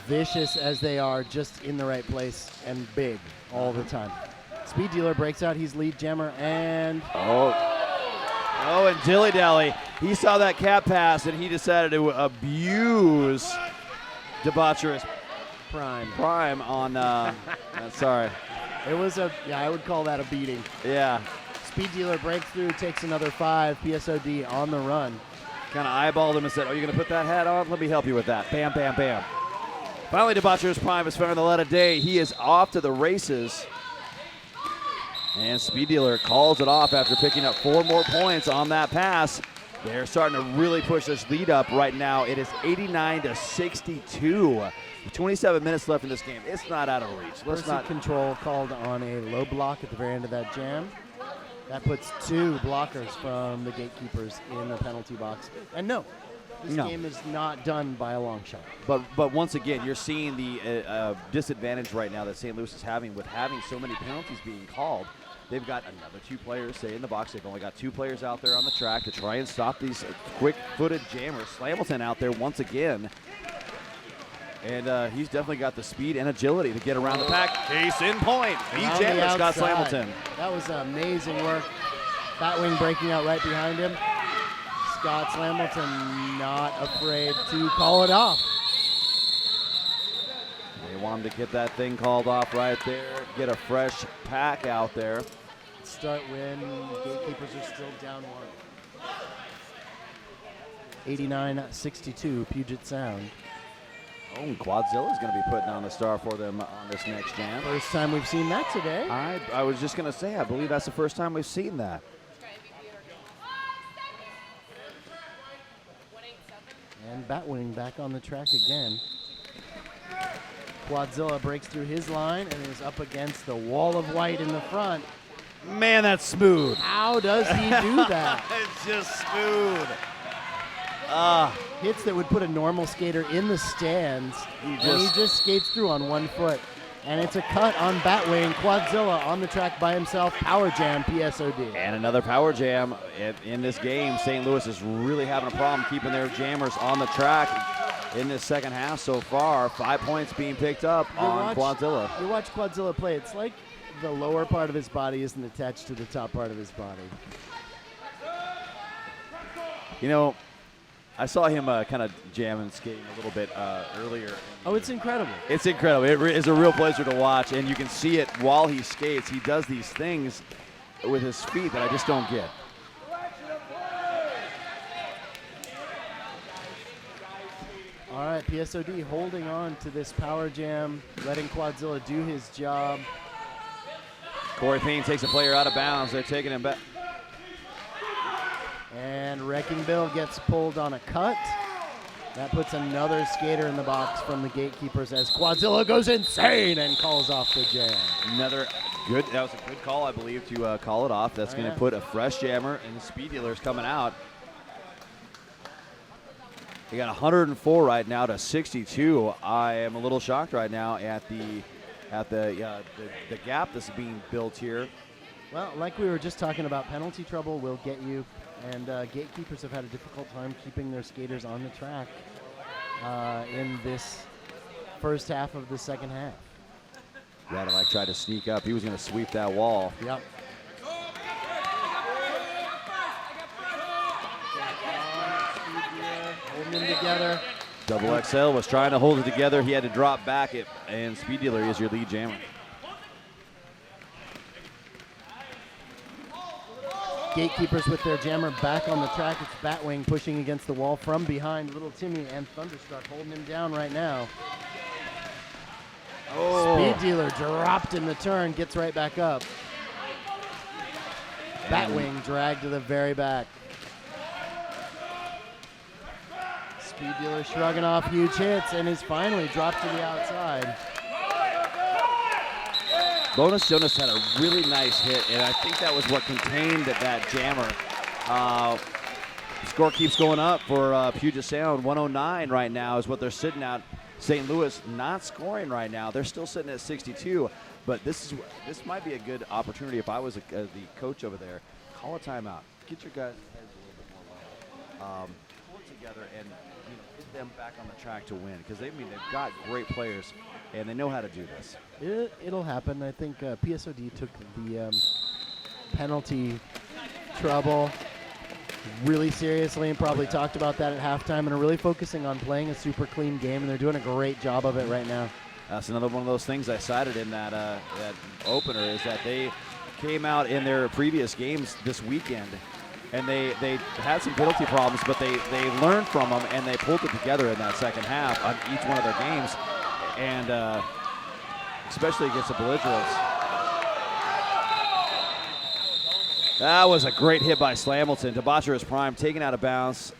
vicious as they are just in the right place and big all the time. Speed Dealer breaks out, he's lead jammer, and Oh, and Dilly Dally, he saw that cat pass and he decided to abuse debaucherous prime on. Sorry. It was I would call that a beating. Yeah. Speed Dealer breaks through, takes another 5. PSOD on the run. Kind of eyeballed him and said, "Oh, you're going to put that hat on? Let me help you with that." Bam, bam, bam. Finally, debaucherous prime is found the light of day. He is off to the races. And Speed Dealer calls it off after picking up 4 more points on that pass. They're starting to really push this lead up right now. It is 89-62. 27 minutes left in this game. It's not out of reach. Let's not control called on a low block at the very end of that jam. That puts 2 blockers from the Gatekeepers in the penalty box. And this game is not done by a long shot. But once again, you're seeing the disadvantage right now that St. Louis is having with having so many penalties being called. They've got another 2 players, say, in the box. They've only got 2 players out there on the track to try and stop these quick-footed jammers. Slamilton out there once again. And he's definitely got the speed and agility to get around the pack. Case in point. B-jammer, Scott Slamilton. That was amazing work. Batwing breaking out right behind him. Scott Slamilton not afraid to call it off. They want him to get that thing called off right there. Get a fresh pack out there. Start when Gatekeepers are still down 1. 89-62, Puget Sound. Oh, and Quadzilla's going to be putting on the star for them on this next jam. First time we've seen that today. I was just going to say, I believe that's the first time we've seen that. And Batwing back on the track again. Quadzilla breaks through his line and is up against the wall of white in the front. Man, that's smooth. How does he do that? It's just smooth. Hits that would put a normal skater in the stands, and he just skates through on 1 foot. And it's a cut on Batwing. Quadzilla on the track by himself. Power jam, PSOD. And another power jam in this game. St. Louis is really having a problem keeping their jammers on the track in this second half so far. 5 points being picked up on Quadzilla. You watch Quadzilla play. It's like the lower part of his body isn't attached to the top part of his body. You know, I saw him kind of jamming, skating a little bit earlier. Oh, it's incredible. It's incredible. It is a real pleasure to watch, and you can see it while he skates. He does these things with his feet that I just don't get. All right, PSOD holding on to this power jam, letting Quadzilla do his job. Corey Payne takes a player out of bounds. They're taking him back. And Wrecking Bill gets pulled on a cut. That puts another skater in the box from the Gatekeepers as Quadzilla goes insane and calls off the jam. That was a good call, I believe, to call it off. That's going to put a fresh jammer, and the Speed Dealer's coming out. They got 104 right now to 62. I am a little shocked right now at the gap that's being built here. Well, like we were just talking about, penalty trouble will get you. And Gatekeepers have had a difficult time keeping their skaters on the track in this first half of the second half. Radilak tried to sneak up. He was going to sweep that wall. Yep. Holding them together. Double XL was trying to hold it together. He had to drop back it, and Speed Dealer is your lead jammer. Gatekeepers with their jammer back on the track. It's Batwing pushing against the wall from behind. Little Timmy and Thunderstruck holding him down right now. Oh. Speed Dealer dropped in the turn, gets right back up. Batwing dragged to the very back. Speed Dealer shrugging off huge hits and is finally dropped to the outside. Bonus Jonas had a really nice hit, and I think that was what contained that jammer. Score keeps going up for Puget Sound. 109 right now is what they're sitting at. St. Louis not scoring right now. They're still sitting at 62, but this might be a good opportunity if I was the coach over there. Call a timeout. Get your guys' heads a little bit more level. Pull it together and get them back on the track to win, because they've got great players and they know how to do this. It'll happen. I think PSOD took the penalty trouble really seriously and probably talked about that at halftime and are really focusing on playing a super clean game, and they're doing a great job of it right now. That's another one of those things I cited in that opener is that they came out in their previous games this weekend, and they had some penalty problems, but they learned from them, and they pulled it together in that second half on each one of their games, and especially against the belligerents. That was a great hit by Slamilton. Debaucherous Prime taken out of bounds.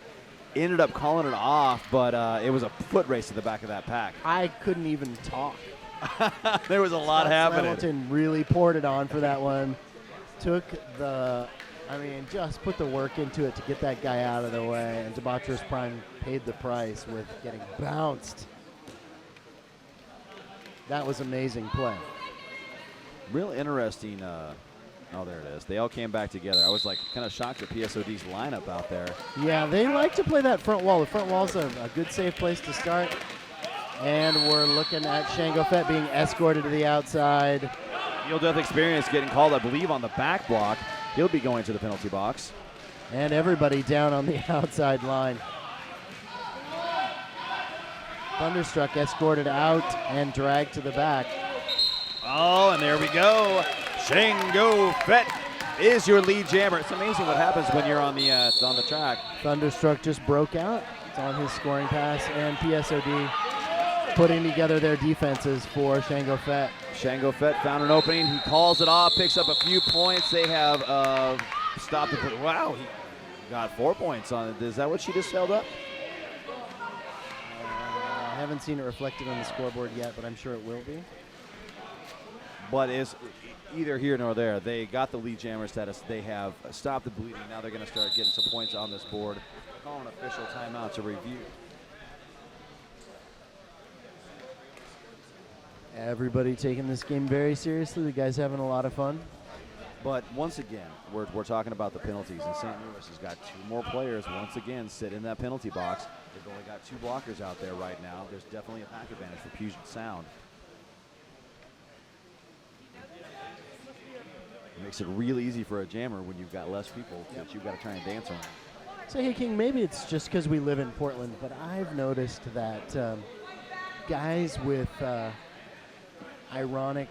Ended up calling it off, but it was a foot race to the back of that pack. I couldn't even talk. There was a lot happening. Hamilton really poured it on for that one. Just put the work into it to get that guy out of the way, and Debaucherous Prime paid the price with getting bounced. That was amazing play. Real interesting. Oh, there it is. They all came back together. I was like kind of shocked at PSOD's lineup out there. Yeah, they like to play that front wall. The front wall's a good, safe place to start. And we're looking at Shango Fett being escorted to the outside. Neil Death Experience getting called, I believe, on the back block. He'll be going to the penalty box. And everybody down on the outside line. Thunderstruck escorted out and dragged to the back. Oh, and there we go. Shango Fett is your lead jammer. It's amazing what happens when you're on the track. Thunderstruck just broke out. It's on his scoring pass, and PSOD putting together their defenses for Shango Fett. Shango Fett found an opening. He calls it off, picks up a few points. They have stopped the. Wow, he got 4 points on it. Is that what she just held up? I haven't seen it reflected on the scoreboard yet, but I'm sure it will be. But it's either here nor there. They got the lead jammer status. They have stopped the bleeding. Now they're going to start getting some points on this board. Call an official timeout to review. Everybody taking this game very seriously. The guys having a lot of fun. But once again, we're talking about the penalties, and St. Louis has got 2 more players once again sit in that penalty box. They've only got 2 blockers out there right now. There's definitely a pack advantage for Puget Sound. It makes it real easy for a jammer when you've got less people that you've got to try and dance around. So, hey, King, maybe it's just because we live in Portland, but I've noticed that guys with ironic,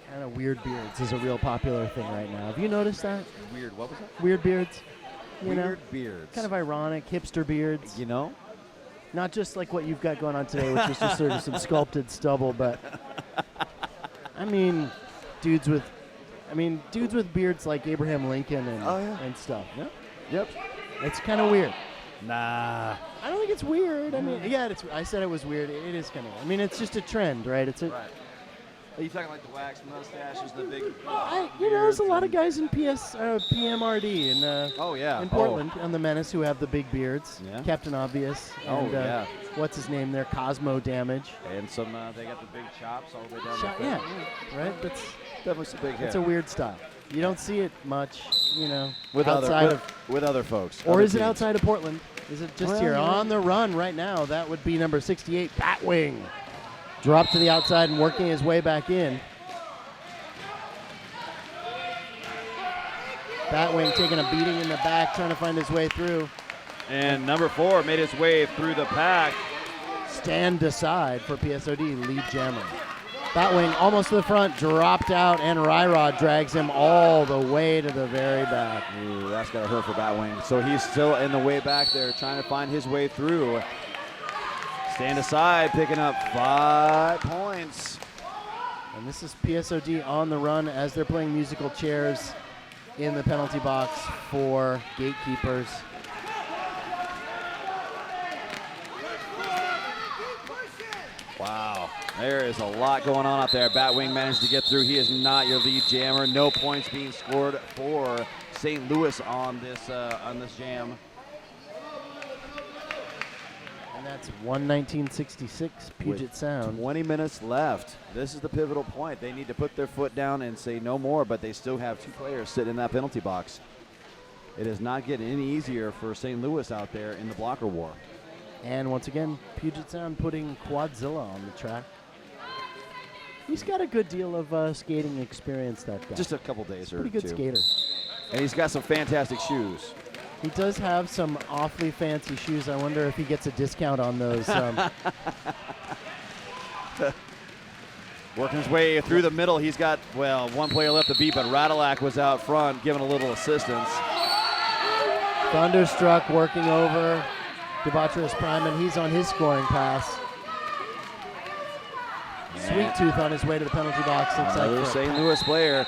kind of weird beards is a real popular thing right now. Have you noticed that? Weird, what was that? Weird beards. Weird beards. Kind of ironic, hipster beards. You know? Not just like what you've got going on today, which is just sort of some sculpted stubble, but I mean, dudes with beards like Abraham Lincoln and stuff. Yep. Yep. It's kind of weird. Nah. I don't think it's weird. I mean, yeah, I said it was weird. It is kind of. I mean, it's just a trend, right? Right. Are you talking like the wax mustaches, the big? There's a lot of guys in PMRD in Portland on the Menace who have the big beards. Yeah. Captain Obvious. And, what's his name there? Cosmo Damage. And some. They got the big chops all the way down. Right. That's definitely some big hair. It's a weird style. You don't see it much, with other folks. Or other is it teams. outside of Portland? Is it just here on the run right now? That would be number 68, Batwing. Dropped to the outside and working his way back in. Batwing taking a beating in the back, trying to find his way through. And number 4 made his way through the pack. Stand aside for PSOD, lead jammer. Batwing almost to the front, dropped out, and Ryrod drags him all the way to the very back. Ooh, that's got to hurt for Batwing. So he's still in the way back there, trying to find his way through. Stand aside, picking up 5 points. And this is PSOD on the run as they're playing musical chairs in the penalty box for Gatekeepers. Wow, there is a lot going on out there. Batwing managed to get through. He is not your lead jammer. No points being scored for St. Louis on this jam. And that's 1:19:66 Puget Sound. 20 minutes left. This is the pivotal point. They need to put their foot down and say no more, but they still have 2 players sitting in that penalty box. It is not getting any easier for St. Louis out there in the blocker war. And once again, Puget Sound putting Quadzilla on the track. He's got a good deal of skating experience, that guy. Just a couple days or pretty good two. skater. And he's got some fantastic shoes. He does have some awfully fancy shoes. I wonder if he gets a discount on those. Working his way through the middle. He's got, well, one player left to beat, but Radilak was out front giving a little assistance. Thunderstruck working over Debaucherous Prime, and he's on his scoring pass. Sweet Tooth on his way to the penalty box. Another St. Louis player.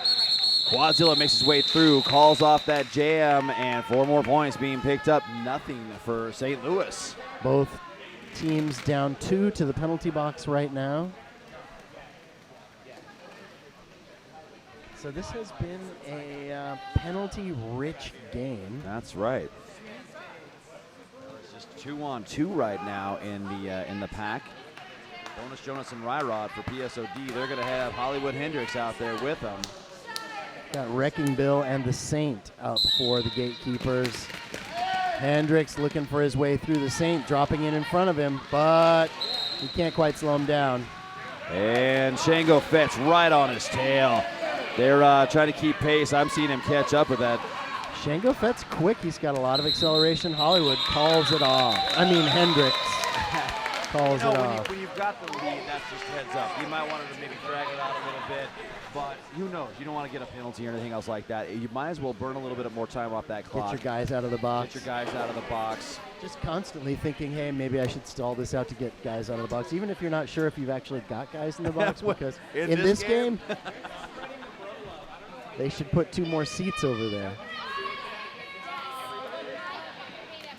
Quadzilla makes his way through, calls off that jam, and 4 more points being picked up. Nothing for St. Louis. Both teams down 2 to the penalty box right now. So this has been a penalty-rich game. That's right. It's just 2-on-2 right now in the pack. Bonus Jonas and Ryrod for PSOD. They're going to have Hollywood Hendricks out there with them. Got Wrecking Bill and the Saint up for the Gatekeepers. Hendricks looking for his way through the Saint, dropping in front of him, but he can't quite slow him down. And Shango Fett's right on his tail. They're trying to keep pace. I'm seeing him catch up with that. Shango Fett's quick. He's got a lot of acceleration. Hollywood calls it off. I mean, Hendricks calls it off. When you've got the lead, that's just heads up. You might want to maybe drag it out a little bit, but who knows? You don't want to get a penalty or anything else like that. You might as well burn a little bit more time off that clock. Get your guys out of the box. Get your guys out of the box. Just constantly thinking, hey, maybe I should stall this out to get guys out of the box, even if you're not sure if you've actually got guys in the box, because in this game they should put 2 more seats over there.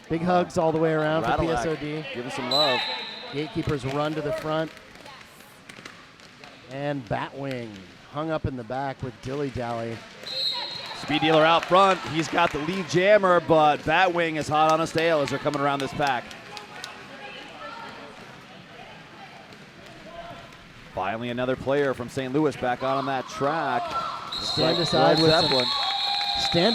Big hugs all the way around for PSOD. Give him some love. Gatekeepers run to the front. And Batwing hung up in the back with Dilly Dally. Speed Dealer out front. He's got the lead jammer, but Batwing is hot on his tail as they're coming around this pack. Finally, another player from St. Louis back on that track. Stand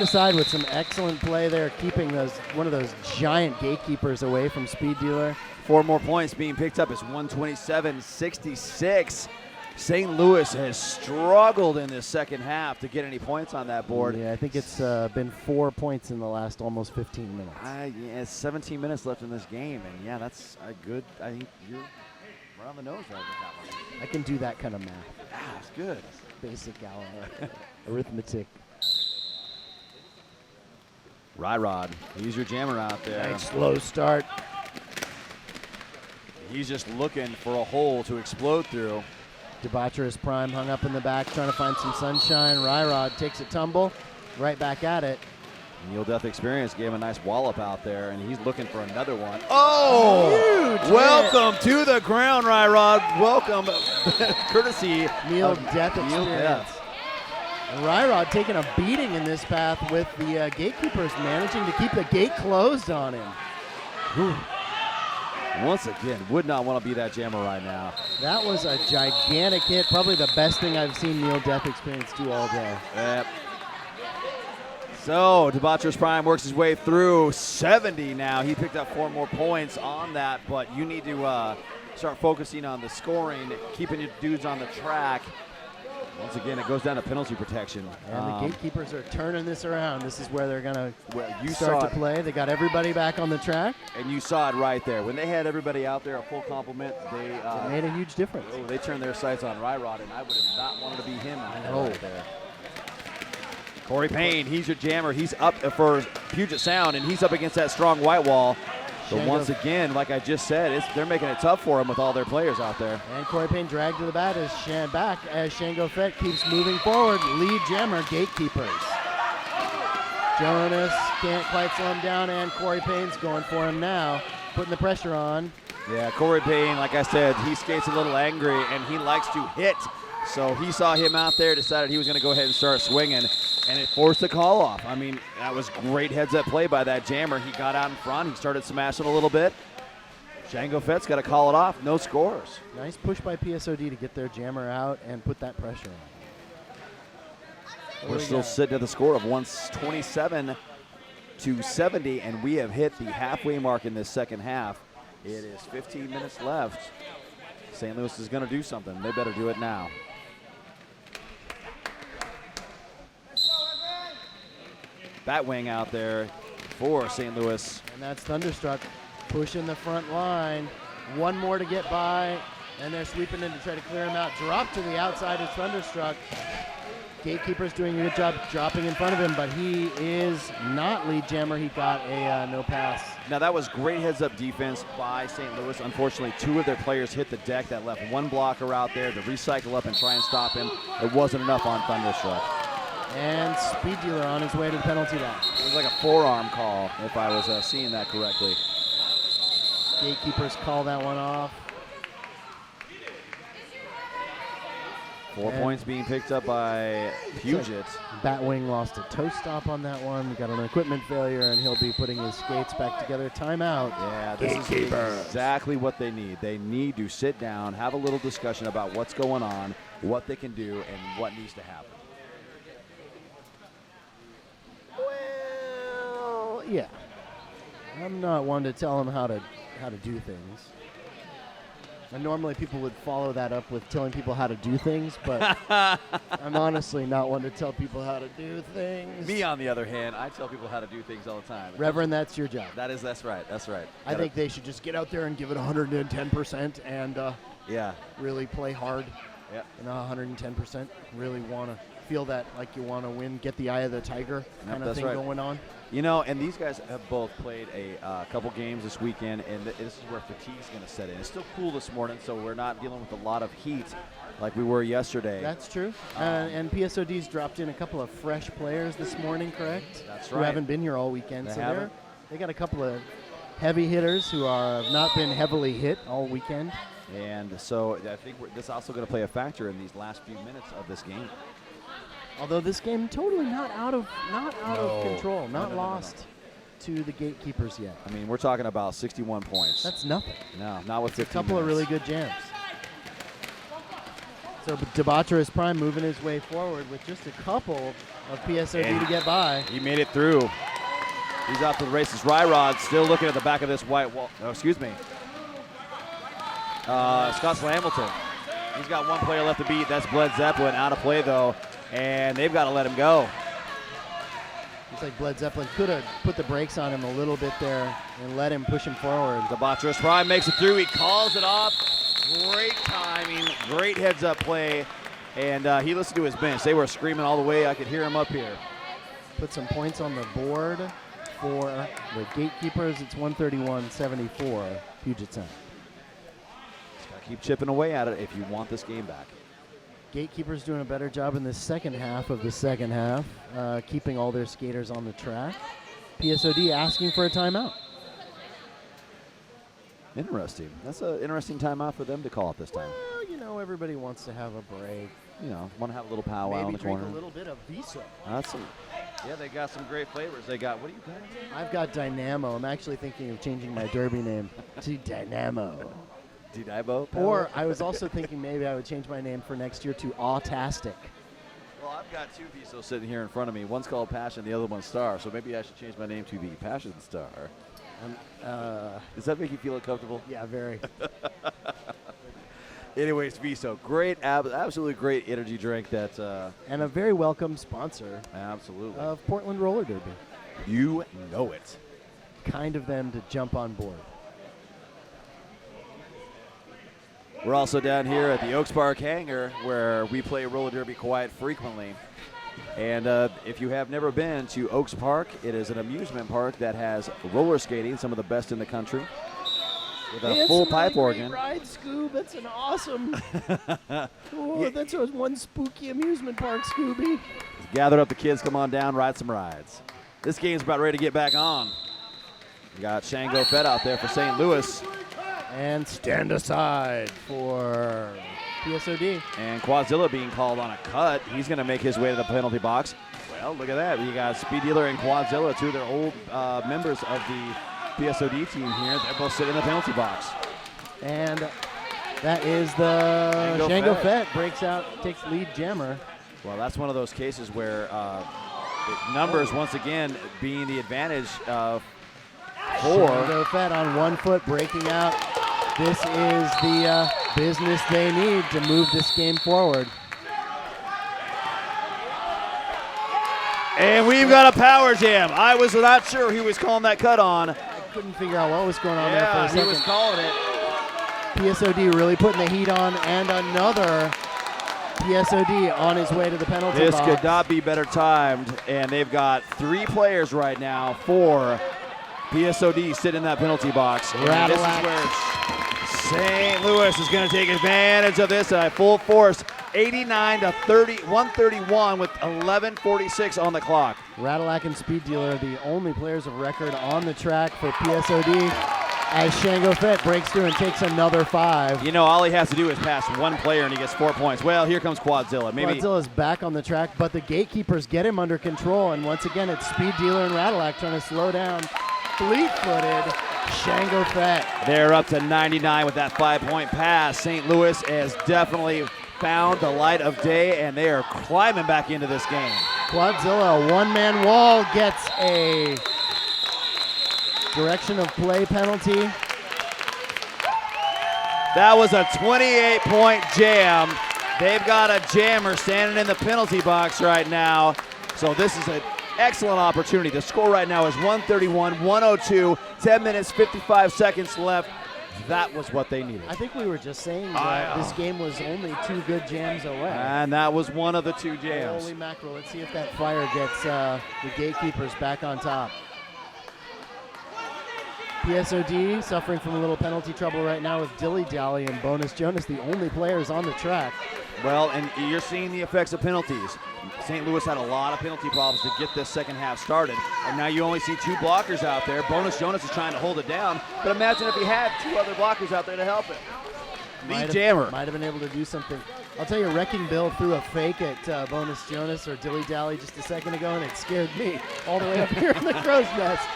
aside with some excellent play there, keeping one of those giant Gatekeepers away from Speed Dealer. 4 more points being picked up. It's 127-66. St. Louis has struggled in this second half to get any points on that board. Yeah, I think it's been 4 points in the last almost 15 minutes. Yeah, 17 minutes left in this game, and yeah, that's a good. I think you're right on the nose right with that one. I can do that kind of math. That's good. Basic arithmetic. Ryrod, he's your jammer out there. Nice slow start. He's just looking for a hole to explode through. Debaucherous Prime hung up in the back, trying to find some sunshine. Ryrod takes a tumble, right back at it. Neil Death Experience gave him a nice wallop out there, and he's looking for another one. Oh! Huge Welcome to the ground, Ryrod. Welcome, courtesy Neil of Death Experience. Neil Death. And Ryrod taking a beating in this path with the Gatekeepers managing to keep the gate closed on him. Whew. Once again, would not want to be that jammer right now. That was a gigantic hit, probably the best thing I've seen Neil Death Experience do all day. Yep. So, Debaucherous Prime works his way through 70 now. He picked up 4 more points on that, but you need to start focusing on the scoring, keeping your dudes on the track. Once again, it goes down to penalty protection. And the Gatekeepers are turning this around. This is where they're going to you start to play. They got everybody back on the track. And you saw it right there. When they had everybody out there, a full complement, it made a huge difference. Oh, they turned their sights on Ryrod, and I would have not wanted to be him out there. Corey Payne, he's your jammer. He's up for Puget Sound, and he's up against that strong white wall. But once again, like I just said, they're making it tough for him with all their players out there. And Corey Payne dragged to the back as Shango Fett keeps moving forward. Lead jammer, Gatekeepers. Jonas can't quite slow him down, and Corey Payne's going for him now, putting the pressure on. Yeah, Corey Payne, like I said, he skates a little angry, and he likes to hit. So he saw him out there, decided he was going to go ahead and start swinging, and it forced the call off. I mean, that was great heads-up play by that jammer. He got out in front. He started smashing a little bit. Shango Fett's got to call it off. No scores. Nice push by PSOD to get their jammer out and put that pressure on. We're still sitting at the score of 127-70, and we have hit the halfway mark in this second half. It is 15 minutes left. St. Louis is going to do something. They better do it now. Batwing out there for St. Louis. And that's Thunderstruck pushing the front line. One more to get by, and they're sweeping in to try to clear him out. Drop to the outside is Thunderstruck. Gatekeepers doing a good job dropping in front of him, but he is not lead jammer. He got a no pass. Now that was great heads-up defense by St. Louis. Unfortunately, 2 of their players hit the deck. That left one blocker out there to recycle up and try and stop him. It wasn't enough on Thunderstruck. And Speed Dealer on his way to the penalty box. It was like a forearm call, if I was seeing that correctly. Gatekeepers call that one off. 4 points being picked up by Puget. Batwing lost a toe stop on that one. We got an equipment failure, and he'll be putting his skates back together. Timeout. Yeah, this is exactly what they need. They need to sit down, have a little discussion about what's going on, what they can do, and what needs to happen. Well, yeah. I'm not one to tell them how to do things. And normally people would follow that up with telling people how to do things, but I'm honestly not one to tell people how to do things. Me, on the other hand, I tell people how to do things all the time. Reverend, that's your job. That's right. I think they should just get out there and give it 110% and really play hard. Yeah. And 110%. Really want to feel that like you want to win, get the eye of the tiger kind of thing going on. You know, and these guys have both played a couple games this weekend, and this is where fatigue's going to set in. It's still cool this morning, so we're not dealing with a lot of heat like we were yesterday. That's true. And PSOD's dropped in a couple of fresh players this morning, correct? That's right. Who haven't been here all weekend. They they got a couple of heavy hitters who have not been heavily hit all weekend. And so I think this is also going to play a factor in these last few minutes of this game. Although this game totally not out of control, not lost to the Gatekeepers yet. I mean, we're talking about 61 points. That's nothing. No, not with 15 a couple minutes. of really good jams. So Debaucherous Prime moving his way forward with just a couple of PSOD to get by. He made it through. He's out to the races. Ryrod still looking at the back of this white wall. Oh, excuse me. Scott Hamilton. He's got one player left to beat. That's Bled Zeppelin out of play, though. And they've got to let him go. Looks like Bled Zeppelin could have put the brakes on him a little bit there and let him push him forward. Debaucherous Prime makes it through. He calls it off. Great timing, great heads-up play. And he listened to his bench. They were screaming all the way. I could hear him up here. Put some points on the board for the Gatekeepers. It's 131-74, Puget Sound. Just got to keep chipping away at it if you want this game back. Gatekeepers doing a better job in the second half of the second half, keeping all their skaters on the track. PSOD asking for a timeout. Interesting. That's an interesting timeout for them to call at this time. Well, you know, everybody wants to have a break. You know, want to have a little powwow in the corner. Maybe drink a little bit of Visa. Yeah, they got some great flavors. They got, what do you got? I've got Dynamo. I'm actually thinking of changing my derby name to Dynamo. D-Dibo? Or I was also thinking maybe I would change my name for next year to Autastic. Well, I've got 2 Visos sitting here in front of me. One's called Passion, the other one's Star. So maybe I should change my name to the Passion Star. Does that make you feel uncomfortable? Yeah, very. Anyways, Viso, great, absolutely great energy drink that. And a very welcome sponsor. Absolutely. Of Portland Roller Derby. You know it. Kind of them to jump on board. We're also down here at the Oaks Park Hangar where we play roller derby quite frequently. And if you have never been to Oaks Park, it is an amusement park that has roller skating, some of the best in the country, with a full pipe organ. Ride, Scoob. That's an awesome. That's one spooky amusement park, Scooby. Gather up the kids, come on down, ride some rides. This game's about ready to get back on. We got Shango Fett out there for St. Louis. And stand aside for PSOD. And Quadzilla being called on a cut. He's going to make his way to the penalty box. Well, look at that. You got Speed Dealer and Quadzilla, 2 of their old members of the PSOD team here. They're both sitting in the penalty box. And that is the Shango Fett breaks out, takes lead jammer. Well, that's one of those cases where numbers, once again, being the advantage of 4. Shango Fett on 1 foot breaking out. This is the business they need to move this game forward. And we've got a power jam. I was not sure he was calling that cut on. I couldn't figure out what was going on there for a second. He was calling it. PSOD really putting the heat on, and another PSOD on his way to the penalty This box. could not be better timed, and they've got 3 players right now for PSOD sitting in that penalty box. And this is where St. Louis is going to take advantage of this at full force. 89 to 131 with 11:46 on the clock. Radillac and Speed Dealer are the only players of record on the track for PSOD as Shango Fett breaks through and takes another 5. You know, all he has to do is pass one player and he gets 4 points. Well, here comes Quadzilla. Quadzilla's back on the track, but the Gatekeepers get him under control, and once again it's Speed Dealer and Radillac trying to slow down fleet-footed Shango Fett. They're up to 99 with that 5-point pass. St. Louis has definitely found the light of day, and they are climbing back into this game. Quadzilla, a one-man wall, gets a direction of play penalty. That was a 28-point jam. They've got a jammer standing in the penalty box right now. So this is an excellent opportunity. The score right now is 131-102, 10 minutes, 55 seconds left. That was what they needed. I think we were just saying that this game was only 2 good jams away. And that was one of the 2 jams. Holy mackerel. Let's see if that fire gets the Gatekeepers back on top. PSOD suffering from a little penalty trouble right now with Dilly Dally and Bonus Jonas, the only players on the track. Well, and you're seeing the effects of penalties. St. Louis had a lot of penalty problems to get this second half started, and now you only see 2 blockers out there. Bonus Jonas is trying to hold it down, but imagine if he had 2 other blockers out there to help him. Lead jammer. Might have been able to do something. I'll tell you, Wrecking Bill threw a fake at Bonus Jonas or Dilly Dally just a second ago, and it scared me all the way up here in the crow's nest.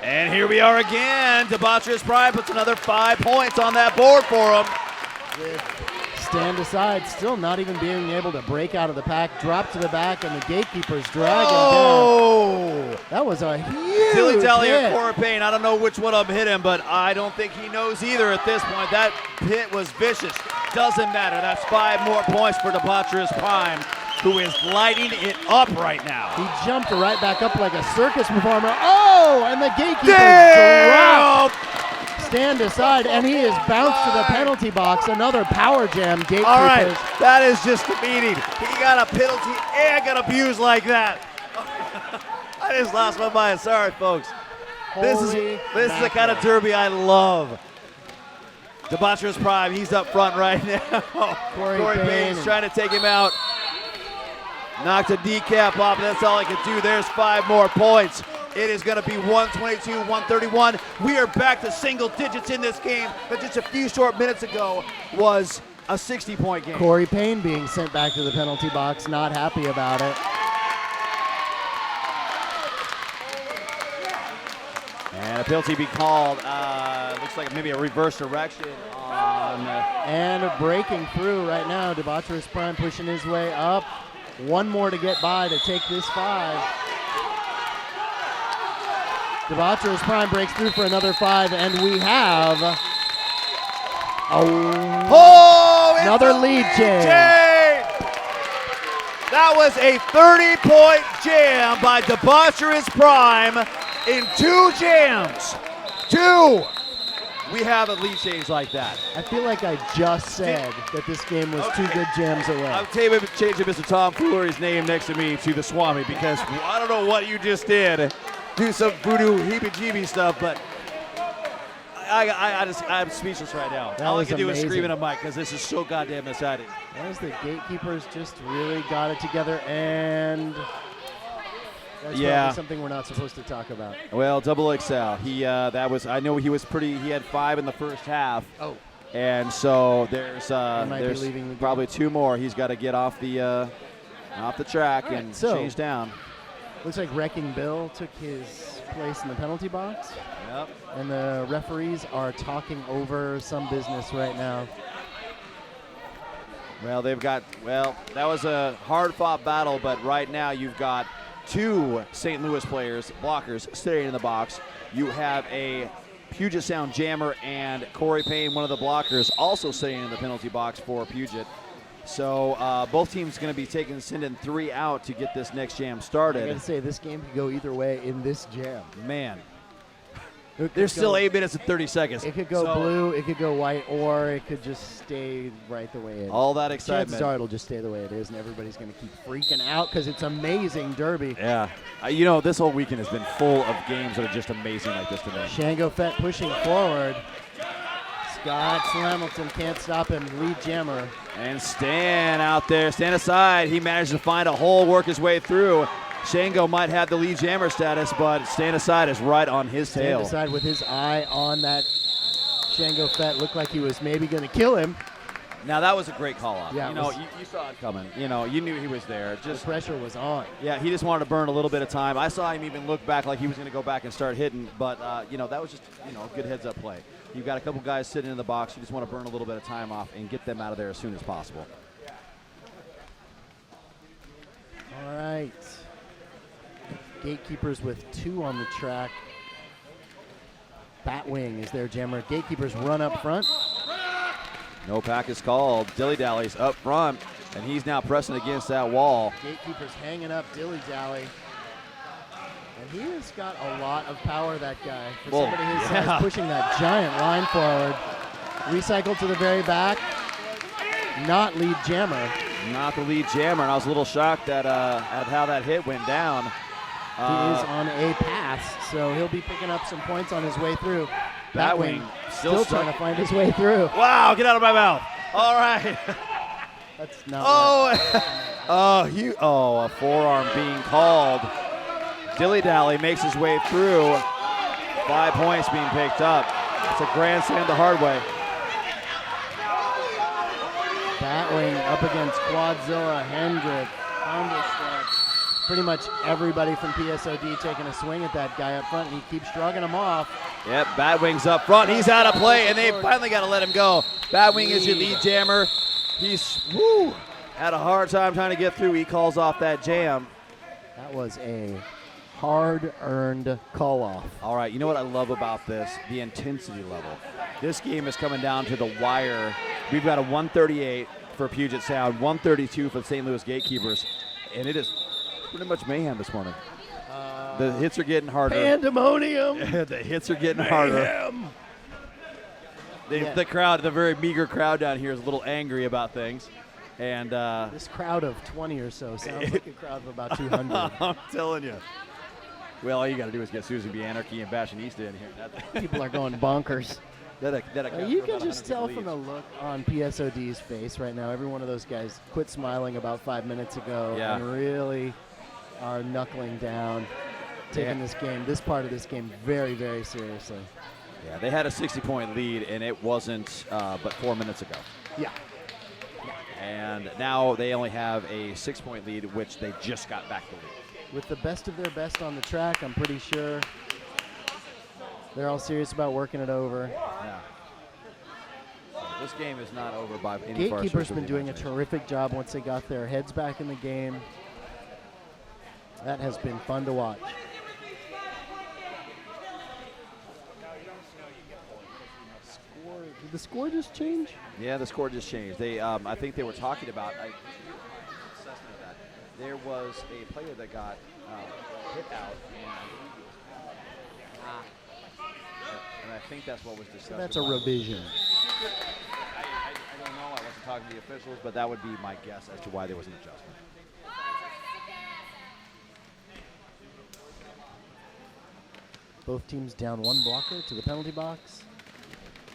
And here we are again. Debaucherous Prime puts another 5 points on that board for him. Stand aside, still not even being able to break out of the pack, drop to the back, and the Gatekeepers drag him down. That was a huge Dilly Dally hit. or Cora Payne, I don't know which one of them hit him, but I don't think he knows either at this point. That hit was vicious. Doesn't matter. That's 5 more points for Debaucherous Prime, who is lighting it up right now. He jumped right back up like a circus performer. Oh, and the Gatekeepers drop. Stand aside, and he is bounced to the penalty box. Another power jam, Gatekeepers. All right, that is just demeaning. He got a penalty and got abused like that. I just lost my mind. Sorry, folks. This is the kind of derby I love. Debaucherous Prime, he's up front right now. Corey Payne's trying to take him out. Knocked a decap off, and that's all he could do. There's 5 more points. It is going to be 122-131. We are back to single digits in this game that just a few short minutes ago was a 60-point game. Corey Payne being sent back to the penalty box, not happy about it. And a penalty be called. Looks like maybe a reverse direction on. And breaking through right now. Debaucherous Prime pushing his way up. 1 more to get by to take this 5. Debaucherous Prime breaks through for another 5, and we have another lead change. That was a 30-point jam by Debaucherous Prime in 2 jams. 2. We have a lead change like that. I feel like I just said that this game was 2 good jams away. I'll tell you, changing Mr. Tom Foolery's name next to me to the Swami, because I don't know what you just did. Do some voodoo heebie-jeebie stuff, but I'm speechless right now. All I can do is scream in a mic because this is so goddamn exciting. As the Gatekeepers just really got it together, and that's probably something we're not supposed to talk about. Well, Double XL. I know he was pretty. He had 5 in the first half. Oh. And so there's leaving probably 2 more. He's got to get off the track and change down. Looks like Wrecking Bill took his place in the penalty box. Yep. And the referees are talking over some business right now. Well, that was a hard-fought battle, but right now you've got 2 St. Louis players, blockers, sitting in the box. You have a Puget Sound jammer and Corey Payne, one of the blockers, also sitting in the penalty box for Puget. So both teams going to be sending 3 out to get this next jam I started. gotta say, this game could go either way in this jam. Man, It there's could still go- 8 minutes and 30 seconds. It could go So, blue, it could go white, or it could just stay right the way it is. All that Chances excitement. are it'll just stay the way it is, and everybody's going to keep freaking out because it's amazing derby. Yeah. This whole weekend has been full of games that are just amazing like this to me. Shango Fett pushing forward. Scott Hamilton can't stop him. Lead jammer. And Stan out there, Stan aside. He managed to find a hole, work his way through. Shango might have the lead jammer status, but Stan aside is right on his tail. Stand aside with his eye on that Shango Fett. Looked like he was maybe going to kill him. Now that was a great call off. Yeah, You saw it coming. You knew he was there. The pressure was on. Yeah, he just wanted to burn a little bit of time. I saw him even look back like he was going to go back and start hitting, but that was just a good heads-up play. You've got a couple guys sitting in the box. You just want to burn a little bit of time off and get them out of there as soon as possible. All right. Gatekeepers with 2 on the track. Batwing is their jammer. Gatekeepers run up front. No pack is called. Dilly-dally's up front, and he's now pressing against that wall. Gatekeepers hanging up dilly-dally. And he has got a lot of power, that guy. For Whoa, somebody his yeah. size, pushing that giant line forward. Recycle to the very back. Not lead jammer. Not the lead jammer, and I was a little shocked at how that hit went down. He is on a pass, so he'll be picking up some points on his way through. Batwing still trying to find his way through. Wow, get out of my mouth. All right. That's not A forearm being called. Dilly-dally makes his way through. 5 points being picked up. It's a grand slam the hard way. Batwing up against Quadzilla, Hendrick, Thunderstruck. Pretty much everybody from PSOD taking a swing at that guy up front, and he keeps shrugging him off. Yep, Batwing's up front. He's out of play, and they finally got to let him go. Batwing is your lead jammer. He's had a hard time trying to get through. He calls off that jam. That was a hard-earned call-off. All right, you know what I love about this? The intensity level. This game is coming down to the wire. We've got a 138 for Puget Sound, 132 for the St. Louis Gatekeepers, and it is pretty much mayhem this morning. The hits are getting harder. Pandemonium. The hits are getting harder. The crowd, the very meager crowd down here is a little angry about things. And this crowd of 20 or so sounds like a crowd of about 200. I'm telling you. Well, all you got to do is get Susan B. Anarchy and Fashionista in here. People are going bonkers. You can just tell from the look on PSOD's face right now. Every one of those guys quit smiling about 5 minutes ago and really are knuckling down, taking this part of this game very, very seriously. Yeah, they had a 60-point lead, and it wasn't but 4 minutes ago. Yeah. And now they only have a 6-point lead, which they just got back the lead. With the best of their best on the track, I'm pretty sure they're all serious about working it over. Yeah. So this game is not over by any far Gatekeepers stretch of been the doing a imagination. terrific job once they got their heads back in the game. That has been fun to watch. Did the score just change? Yeah, the score just changed. They, I think they were talking about. There was a player that got hit out, and I think that's what was discussed. That's a revision. I don't know. I wasn't talking to the officials, but that would be my guess as to why there was an adjustment. Both teams down one blocker to the penalty box.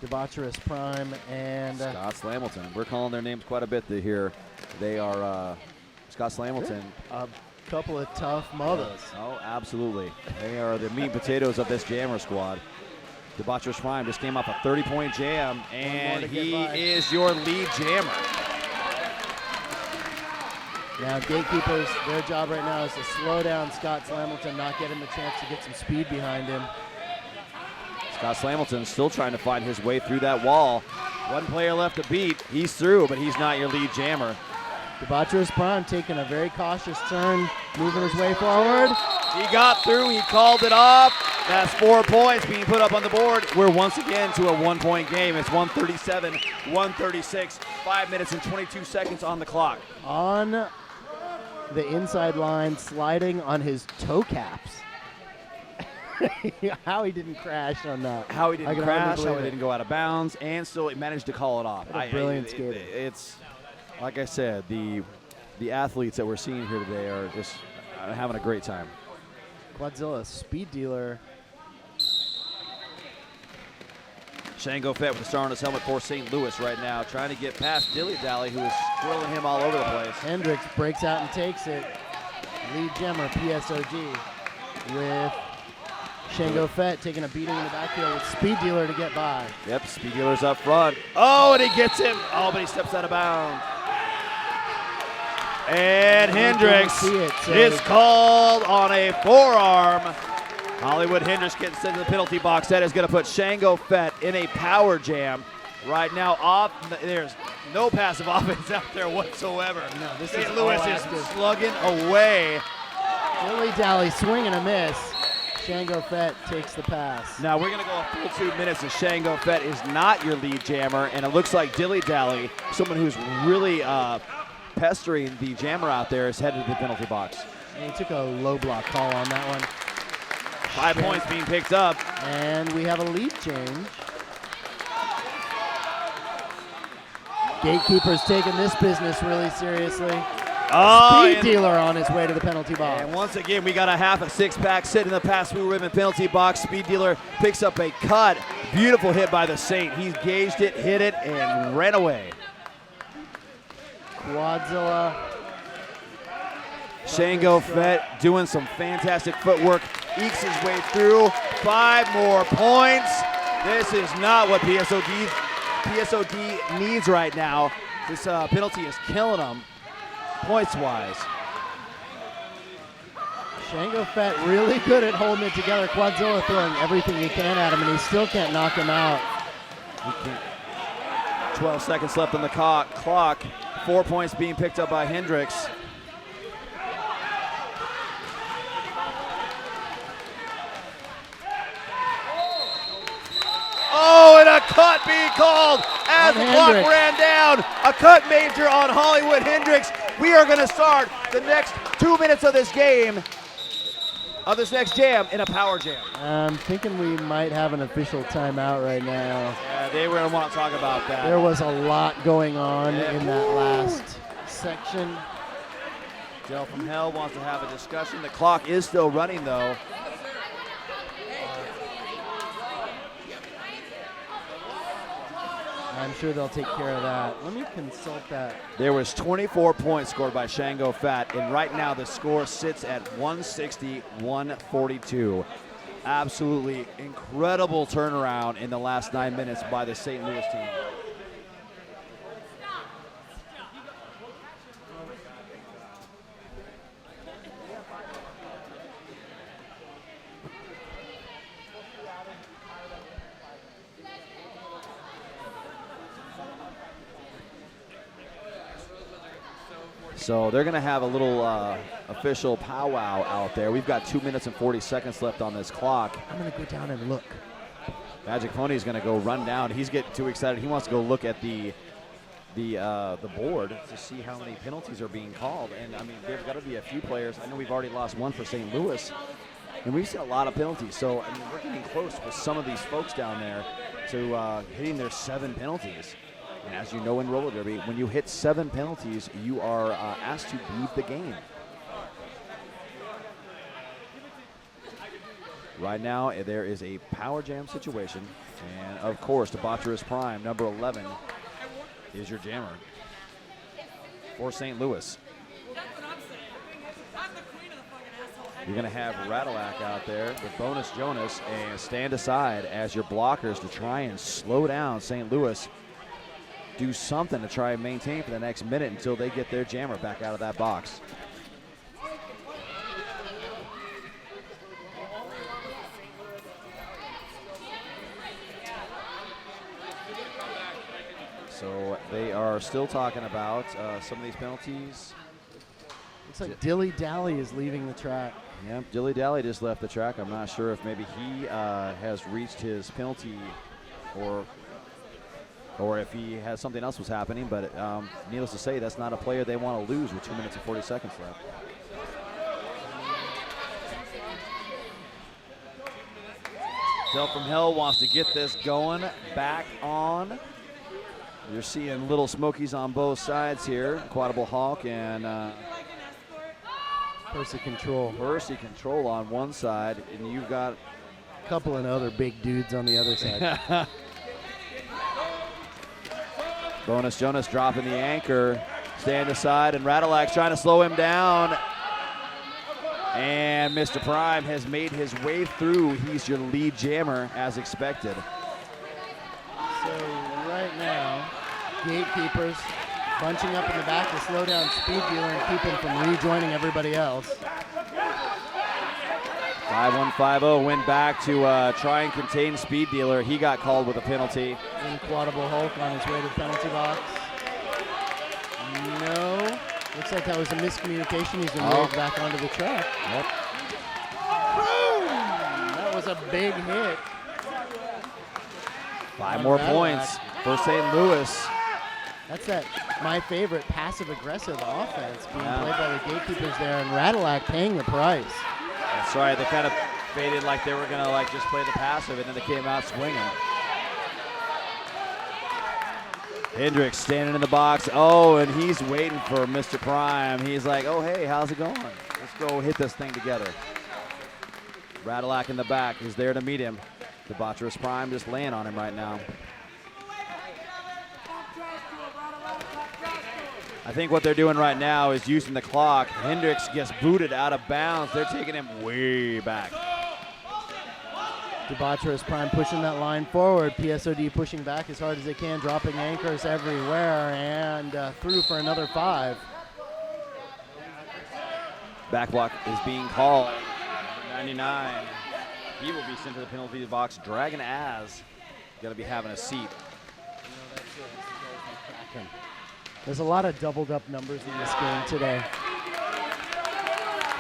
Debaucherous Prime and Scott Slamilton. We're calling their names quite a bit here. They are Scott Slamilton. a couple of tough mothers. Oh, absolutely. They are the meat and potatoes of this jammer squad. Debaucherous Prime just came off a 30-point jam, and he is your lead jammer. Now, Gatekeepers, their job right now is to slow down Scott Slamilton, not get him a chance to get some speed behind him. Scott Slamilton still trying to find his way through that wall. One player left to beat. He's through, but he's not your lead jammer. Debaucherous Prime taking a very cautious turn, moving his way forward. He got through. He called it off. That's 4 points being put up on the board. We're once again to a 1-point game. It's 137, 136, 5 minutes and 22 seconds on the clock. On the inside line, sliding on his toe caps. How he didn't crash on that. How he didn't crash, how he didn't go out of bounds, and still he managed to call it off. Brilliant skater. It's, like I said, the athletes that we're seeing here today are just having a great time. Quadzilla, speed dealer. Shango Fett with the star on his helmet for St. Louis right now, trying to get past Dilly Dally, who is twirling him all over the place. Hendricks breaks out and takes it. Lead jammer, PSOD, with Shango Fett taking a beating in the backfield with speed dealer to get by. Yep, speed dealer's up front. Oh, and he gets him. Oh, but he steps out of bounds. And Hendricks is called on a forearm. Hollywood Hendricks getting sent to the penalty box. That is going to put Shango Fett in a power jam. Right now, there's no passive offense out there whatsoever. No, St. Louis is slugging away. Dilly Dally swing and a miss. Shango Fett takes the pass. Now we're going to go a full 2 minutes, and Shango Fett is not your lead jammer, and it looks like Dilly Dally, someone who's really pestering the jammer out there, is headed to the penalty box. And he took a low block call on that one. 5 points being picked up. And we have a lead change. Gatekeepers taking this business really seriously. Speed dealer on his way to the penalty box. And once again, we got a half a six-pack sitting in the pass-through ribbon penalty box. Speed dealer picks up a cut. Beautiful hit by the Saint. He's gauged it, hit it, and ran away. Quadzilla. Shango Fett doing some fantastic footwork. Ekes his way through. 5 more points. This is not what PSOD needs right now. This penalty is killing them points-wise. Shango Fett really good at holding it together. Quadzilla throwing everything he can at him, and he still can't knock him out. 12 seconds left on the clock. 4 points being picked up by Hendricks. Oh, and a cut being called as the clock ran down. A cut major on Hollywood Hendricks. We are going to start the next 2 minutes of this game, of this next jam, in a power jam. I'm thinking we might have an official timeout right now. Yeah, they were going to want to talk about that. There was a lot going on in that last section. Del from Hell wants to have a discussion. The clock is still running, though. I'm sure they'll take care of that. Let me consult that. There was 24 points scored by Shango Fett, and right now the score sits at 160-142. Absolutely incredible turnaround in the last 9 minutes by the St. Louis team. So they're going to have a little official powwow out there. We've got 2 minutes and 40 seconds left on this clock. I'm going to go down and look. Magic Pony is going to go run down. He's getting too excited. He wants to go look at the board to see how many penalties are being called. And, I mean, there's got to be a few players. I know we've already lost one for St. Louis, and we've seen a lot of penalties. So, I mean, we're getting close with some of these folks down there to hitting their 7 penalties. And as you know in roller derby, when you hit 7 penalties, you are asked to leave the game. Right now, there is a power jam situation. And, of course, Debaucherous Prime, number 11, is your jammer for St. Louis. You're going to have Radillac out there with Bonus Jonas and stand aside as your blockers to try and slow down St. Louis. Do something to try and maintain for the next minute until they get their jammer back out of that box. So they are still talking about some of these penalties. Looks like Dilly Dally is leaving the track. Yeah, Dilly Dally just left the track. I'm not sure if maybe he has reached his penalty or if he has something else was happening, but needless to say, that's not a player they want to lose with 2 minutes and 40 seconds left. Del from Hell wants to get this going back on. You're seeing Little Smokies on both sides here. Quadable Hawk and Percy Control. Percy Control on one side, and you've got A couple of other big dudes on the other side. Bonus Jonas dropping the anchor, staying aside, and Radilac's trying to slow him down. And Mr. Prime has made his way through. He's your lead jammer as expected. So right now, Gatekeepers bunching up in the back to slow down Speed Dealer and keep him from rejoining everybody else. 5-1-5-0 went back to try and contain Speed Dealer. He got called with a penalty. Quadable Hulk on his way to the penalty box. No. Looks like that was a miscommunication. He's been rolled back onto the track. Yep. Boom! That was a big hit. 5 more points for St. Louis. That's my favorite passive-aggressive offense being played by the Gatekeepers there, and Radillac paying the price. That's right. They kind of faded like they were going to just play the passive, and then they came out swinging. Hendricks standing in the box. Oh, and he's waiting for Mr. Prime. He's like, oh, hey, how's it going? Let's go hit this thing together. Radillac in the back is there to meet him. Debaucherous Prime just laying on him right now. I think what they're doing right now is using the clock. Hendricks gets booted out of bounds. They're taking him way back. Debaucherous Prime pushing that line forward. PSOD pushing back as hard as they can, dropping anchors everywhere, and through for another 5. Back block is being called. 99. He will be sent to the penalty box. Dragon Az going to be having a seat. There's a lot of doubled up numbers in this game today.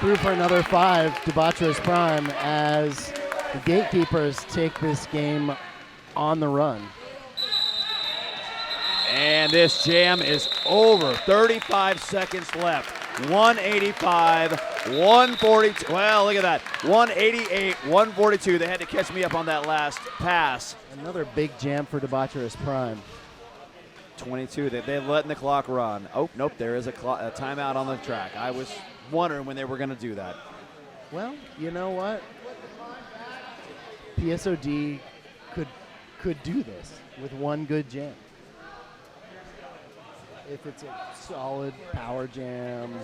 Through for another 5, Debaucherous Prime, as the Gatekeepers take this game on the run. And this jam is over. 35 seconds left. 185, 142. Well, look at that. 188, 142. They had to catch me up on that last pass. Another big jam for Debaucherous Prime. 22. They're letting the clock run. Oh, nope. There is a timeout on the track. I was wondering when they were going to do that. Well, you know what? PSOD could do this with one good jam. If it's a solid power jam,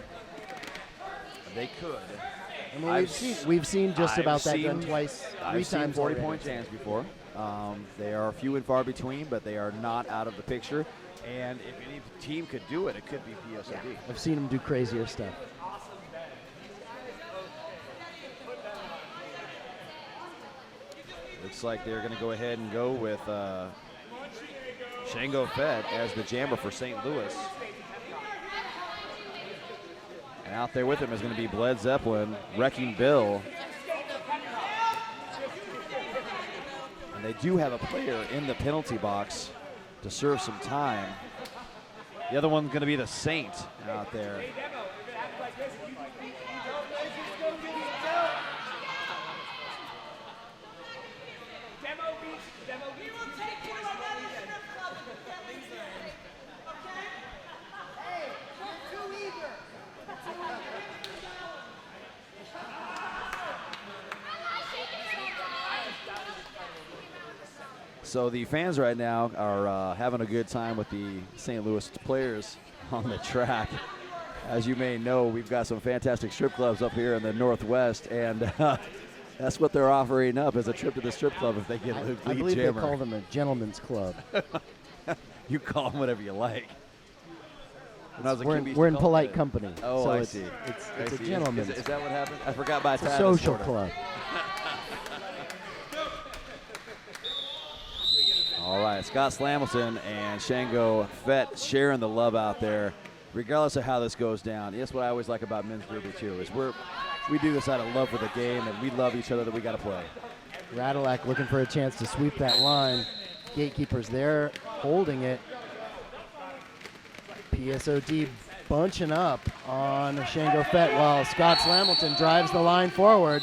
they could. I mean, we've seen just about that done twice, 3 times. 40-point jams before. They are few and far between, but they are not out of the picture. And if any team could do it, it could be PSOD. Yeah, I've seen them do crazier stuff. Looks like they're going to go ahead and go with Shango Fett as the jammer for St. Louis. And out there with him is going to be Bled Zeppelin, Wrecking Bill. And they do have a player in the penalty box to serve some time. The other one's going to be the Saint out there. So the fans right now are having a good time with the St. Louis players on the track. As you may know, we've got some fantastic strip clubs up here in the Northwest, and that's what they're offering up as a trip to the strip club if they get lead I believe jammer. they call them a gentleman's club. You call them whatever you like. We're in polite company. Oh, so I it's, see. It's a gentleman's. Is that what happened? I forgot my It's a social club. All right, Scott Slamilton and Shango Fett sharing the love out there, regardless of how this goes down. That's what I always like about men's derby too, is we're we do this out of love for the game, and we love each other that we got to play. Radulac looking for a chance to sweep that line. Gatekeepers there holding it. PSOD bunching up on Shango Fett while Scott Slamilton drives the line forward.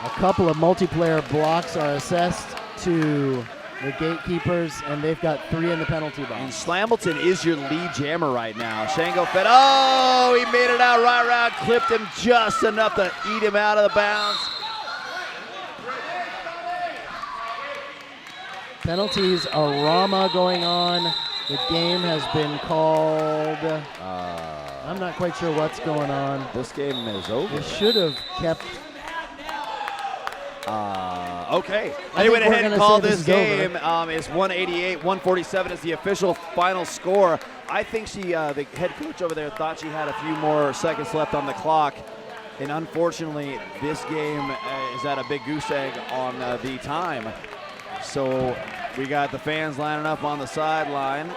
A couple of multiplayer blocks are assessed to the Gatekeepers, and they've got 3 in the penalty box. And Slamilton is your lead jammer right now. Shango Fett, oh, he made it out right around, clipped him just enough to eat him out of the bounds. Penalties, a Rama going on. The game has been called. I'm not quite sure what's going on. This game is over. They should have kept. Okay. I They went think we're ahead and gonna called say this this is game. It's 188-147 is the official final score. I think the head coach over there thought she had a few more seconds left on the clock. And unfortunately, this game is at a big goose egg on the time. So we got the fans lining up on the sideline.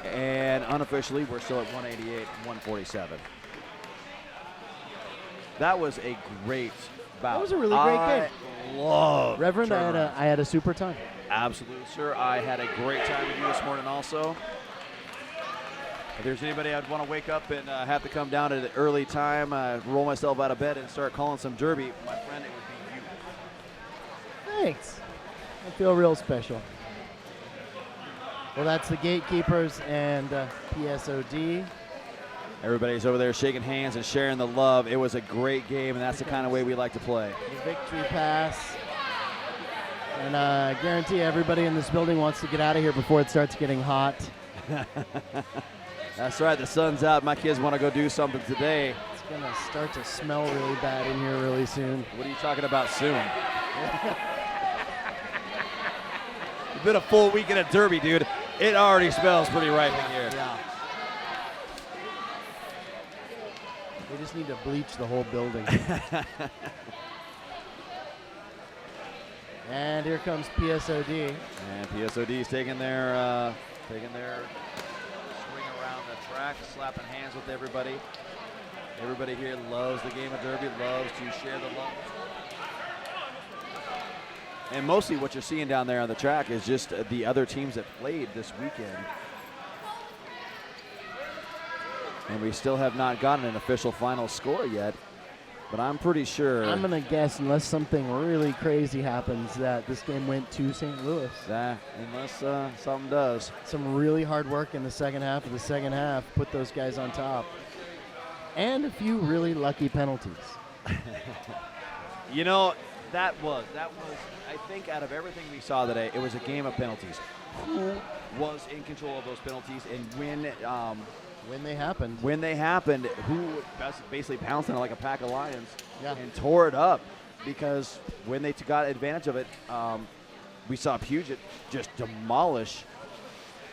And unofficially, we're still at 188-147. That was a great bout. That was a really great game. Love Reverend, I had a super time. Absolutely, sir. I had a great time with you this morning also. If there's anybody I'd want to wake up and have to come down at an early time, roll myself out of bed and start calling some derby, my friend, it would be you. Thanks. I feel real special. Well, that's the Gatekeepers and PSOD. Everybody's over there shaking hands and sharing the love. It was a great game, and that's the kind of way we like to play. The victory pass. And I guarantee everybody in this building wants to get out of here before it starts getting hot. That's right. The sun's out. My kids want to go do something today. It's going to start to smell really bad in here really soon. What are you talking about soon? It's been a full weekend of Derby, dude. It already smells pretty ripe in here. Yeah. They just need to bleach the whole building. And here comes PSOD. And PSOD is taking their swing around the track, slapping hands with everybody. Everybody here loves the game of Derby, loves to share the love. And mostly what you're seeing down there on the track is just the other teams that played this weekend. And we still have not gotten an official final score yet, but I'm pretty sure. I'm going to guess, unless something really crazy happens, that this game went to St. Louis. Unless something does. Some really hard work in the second half of the second half put those guys on top. And a few really lucky penalties. You know, that was, I think out of everything we saw today, it was a game of penalties. Who was in control of those penalties, and when they happened, who basically pounced on it like a pack of lions and tore it up, because when they got advantage of it, we saw Puget just demolish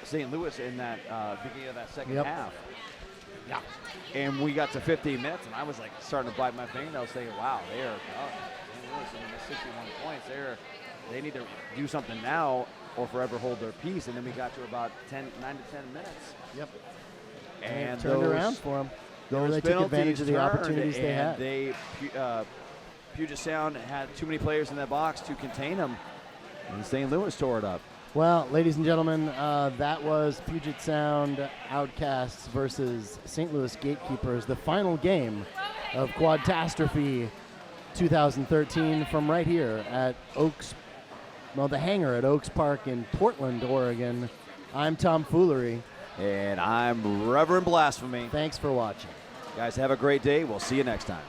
St. Louis in that beginning of that second half. Yeah. And we got to 15 minutes, and I was like starting to bite my fingernails saying, wow, they are St. Louis in the 61 points. They need to do something now or forever hold their peace. And then we got to about 9 to 10 minutes. Yep. And turned around for them. They took advantage of the opportunities they had. Puget Sound had too many players in that box to contain them, and St. Louis tore it up. Well, ladies and gentlemen, that was Puget Sound Outcasts versus St. Louis Gatekeepers, the final game of QUADTASTROPHE 2013 from right here at the hangar at Oaks Park in Portland, Oregon. I'm Tom Foolery. And I'm Reverend Blasphemy. Thanks for watching. Guys, have a great day. We'll see you next time.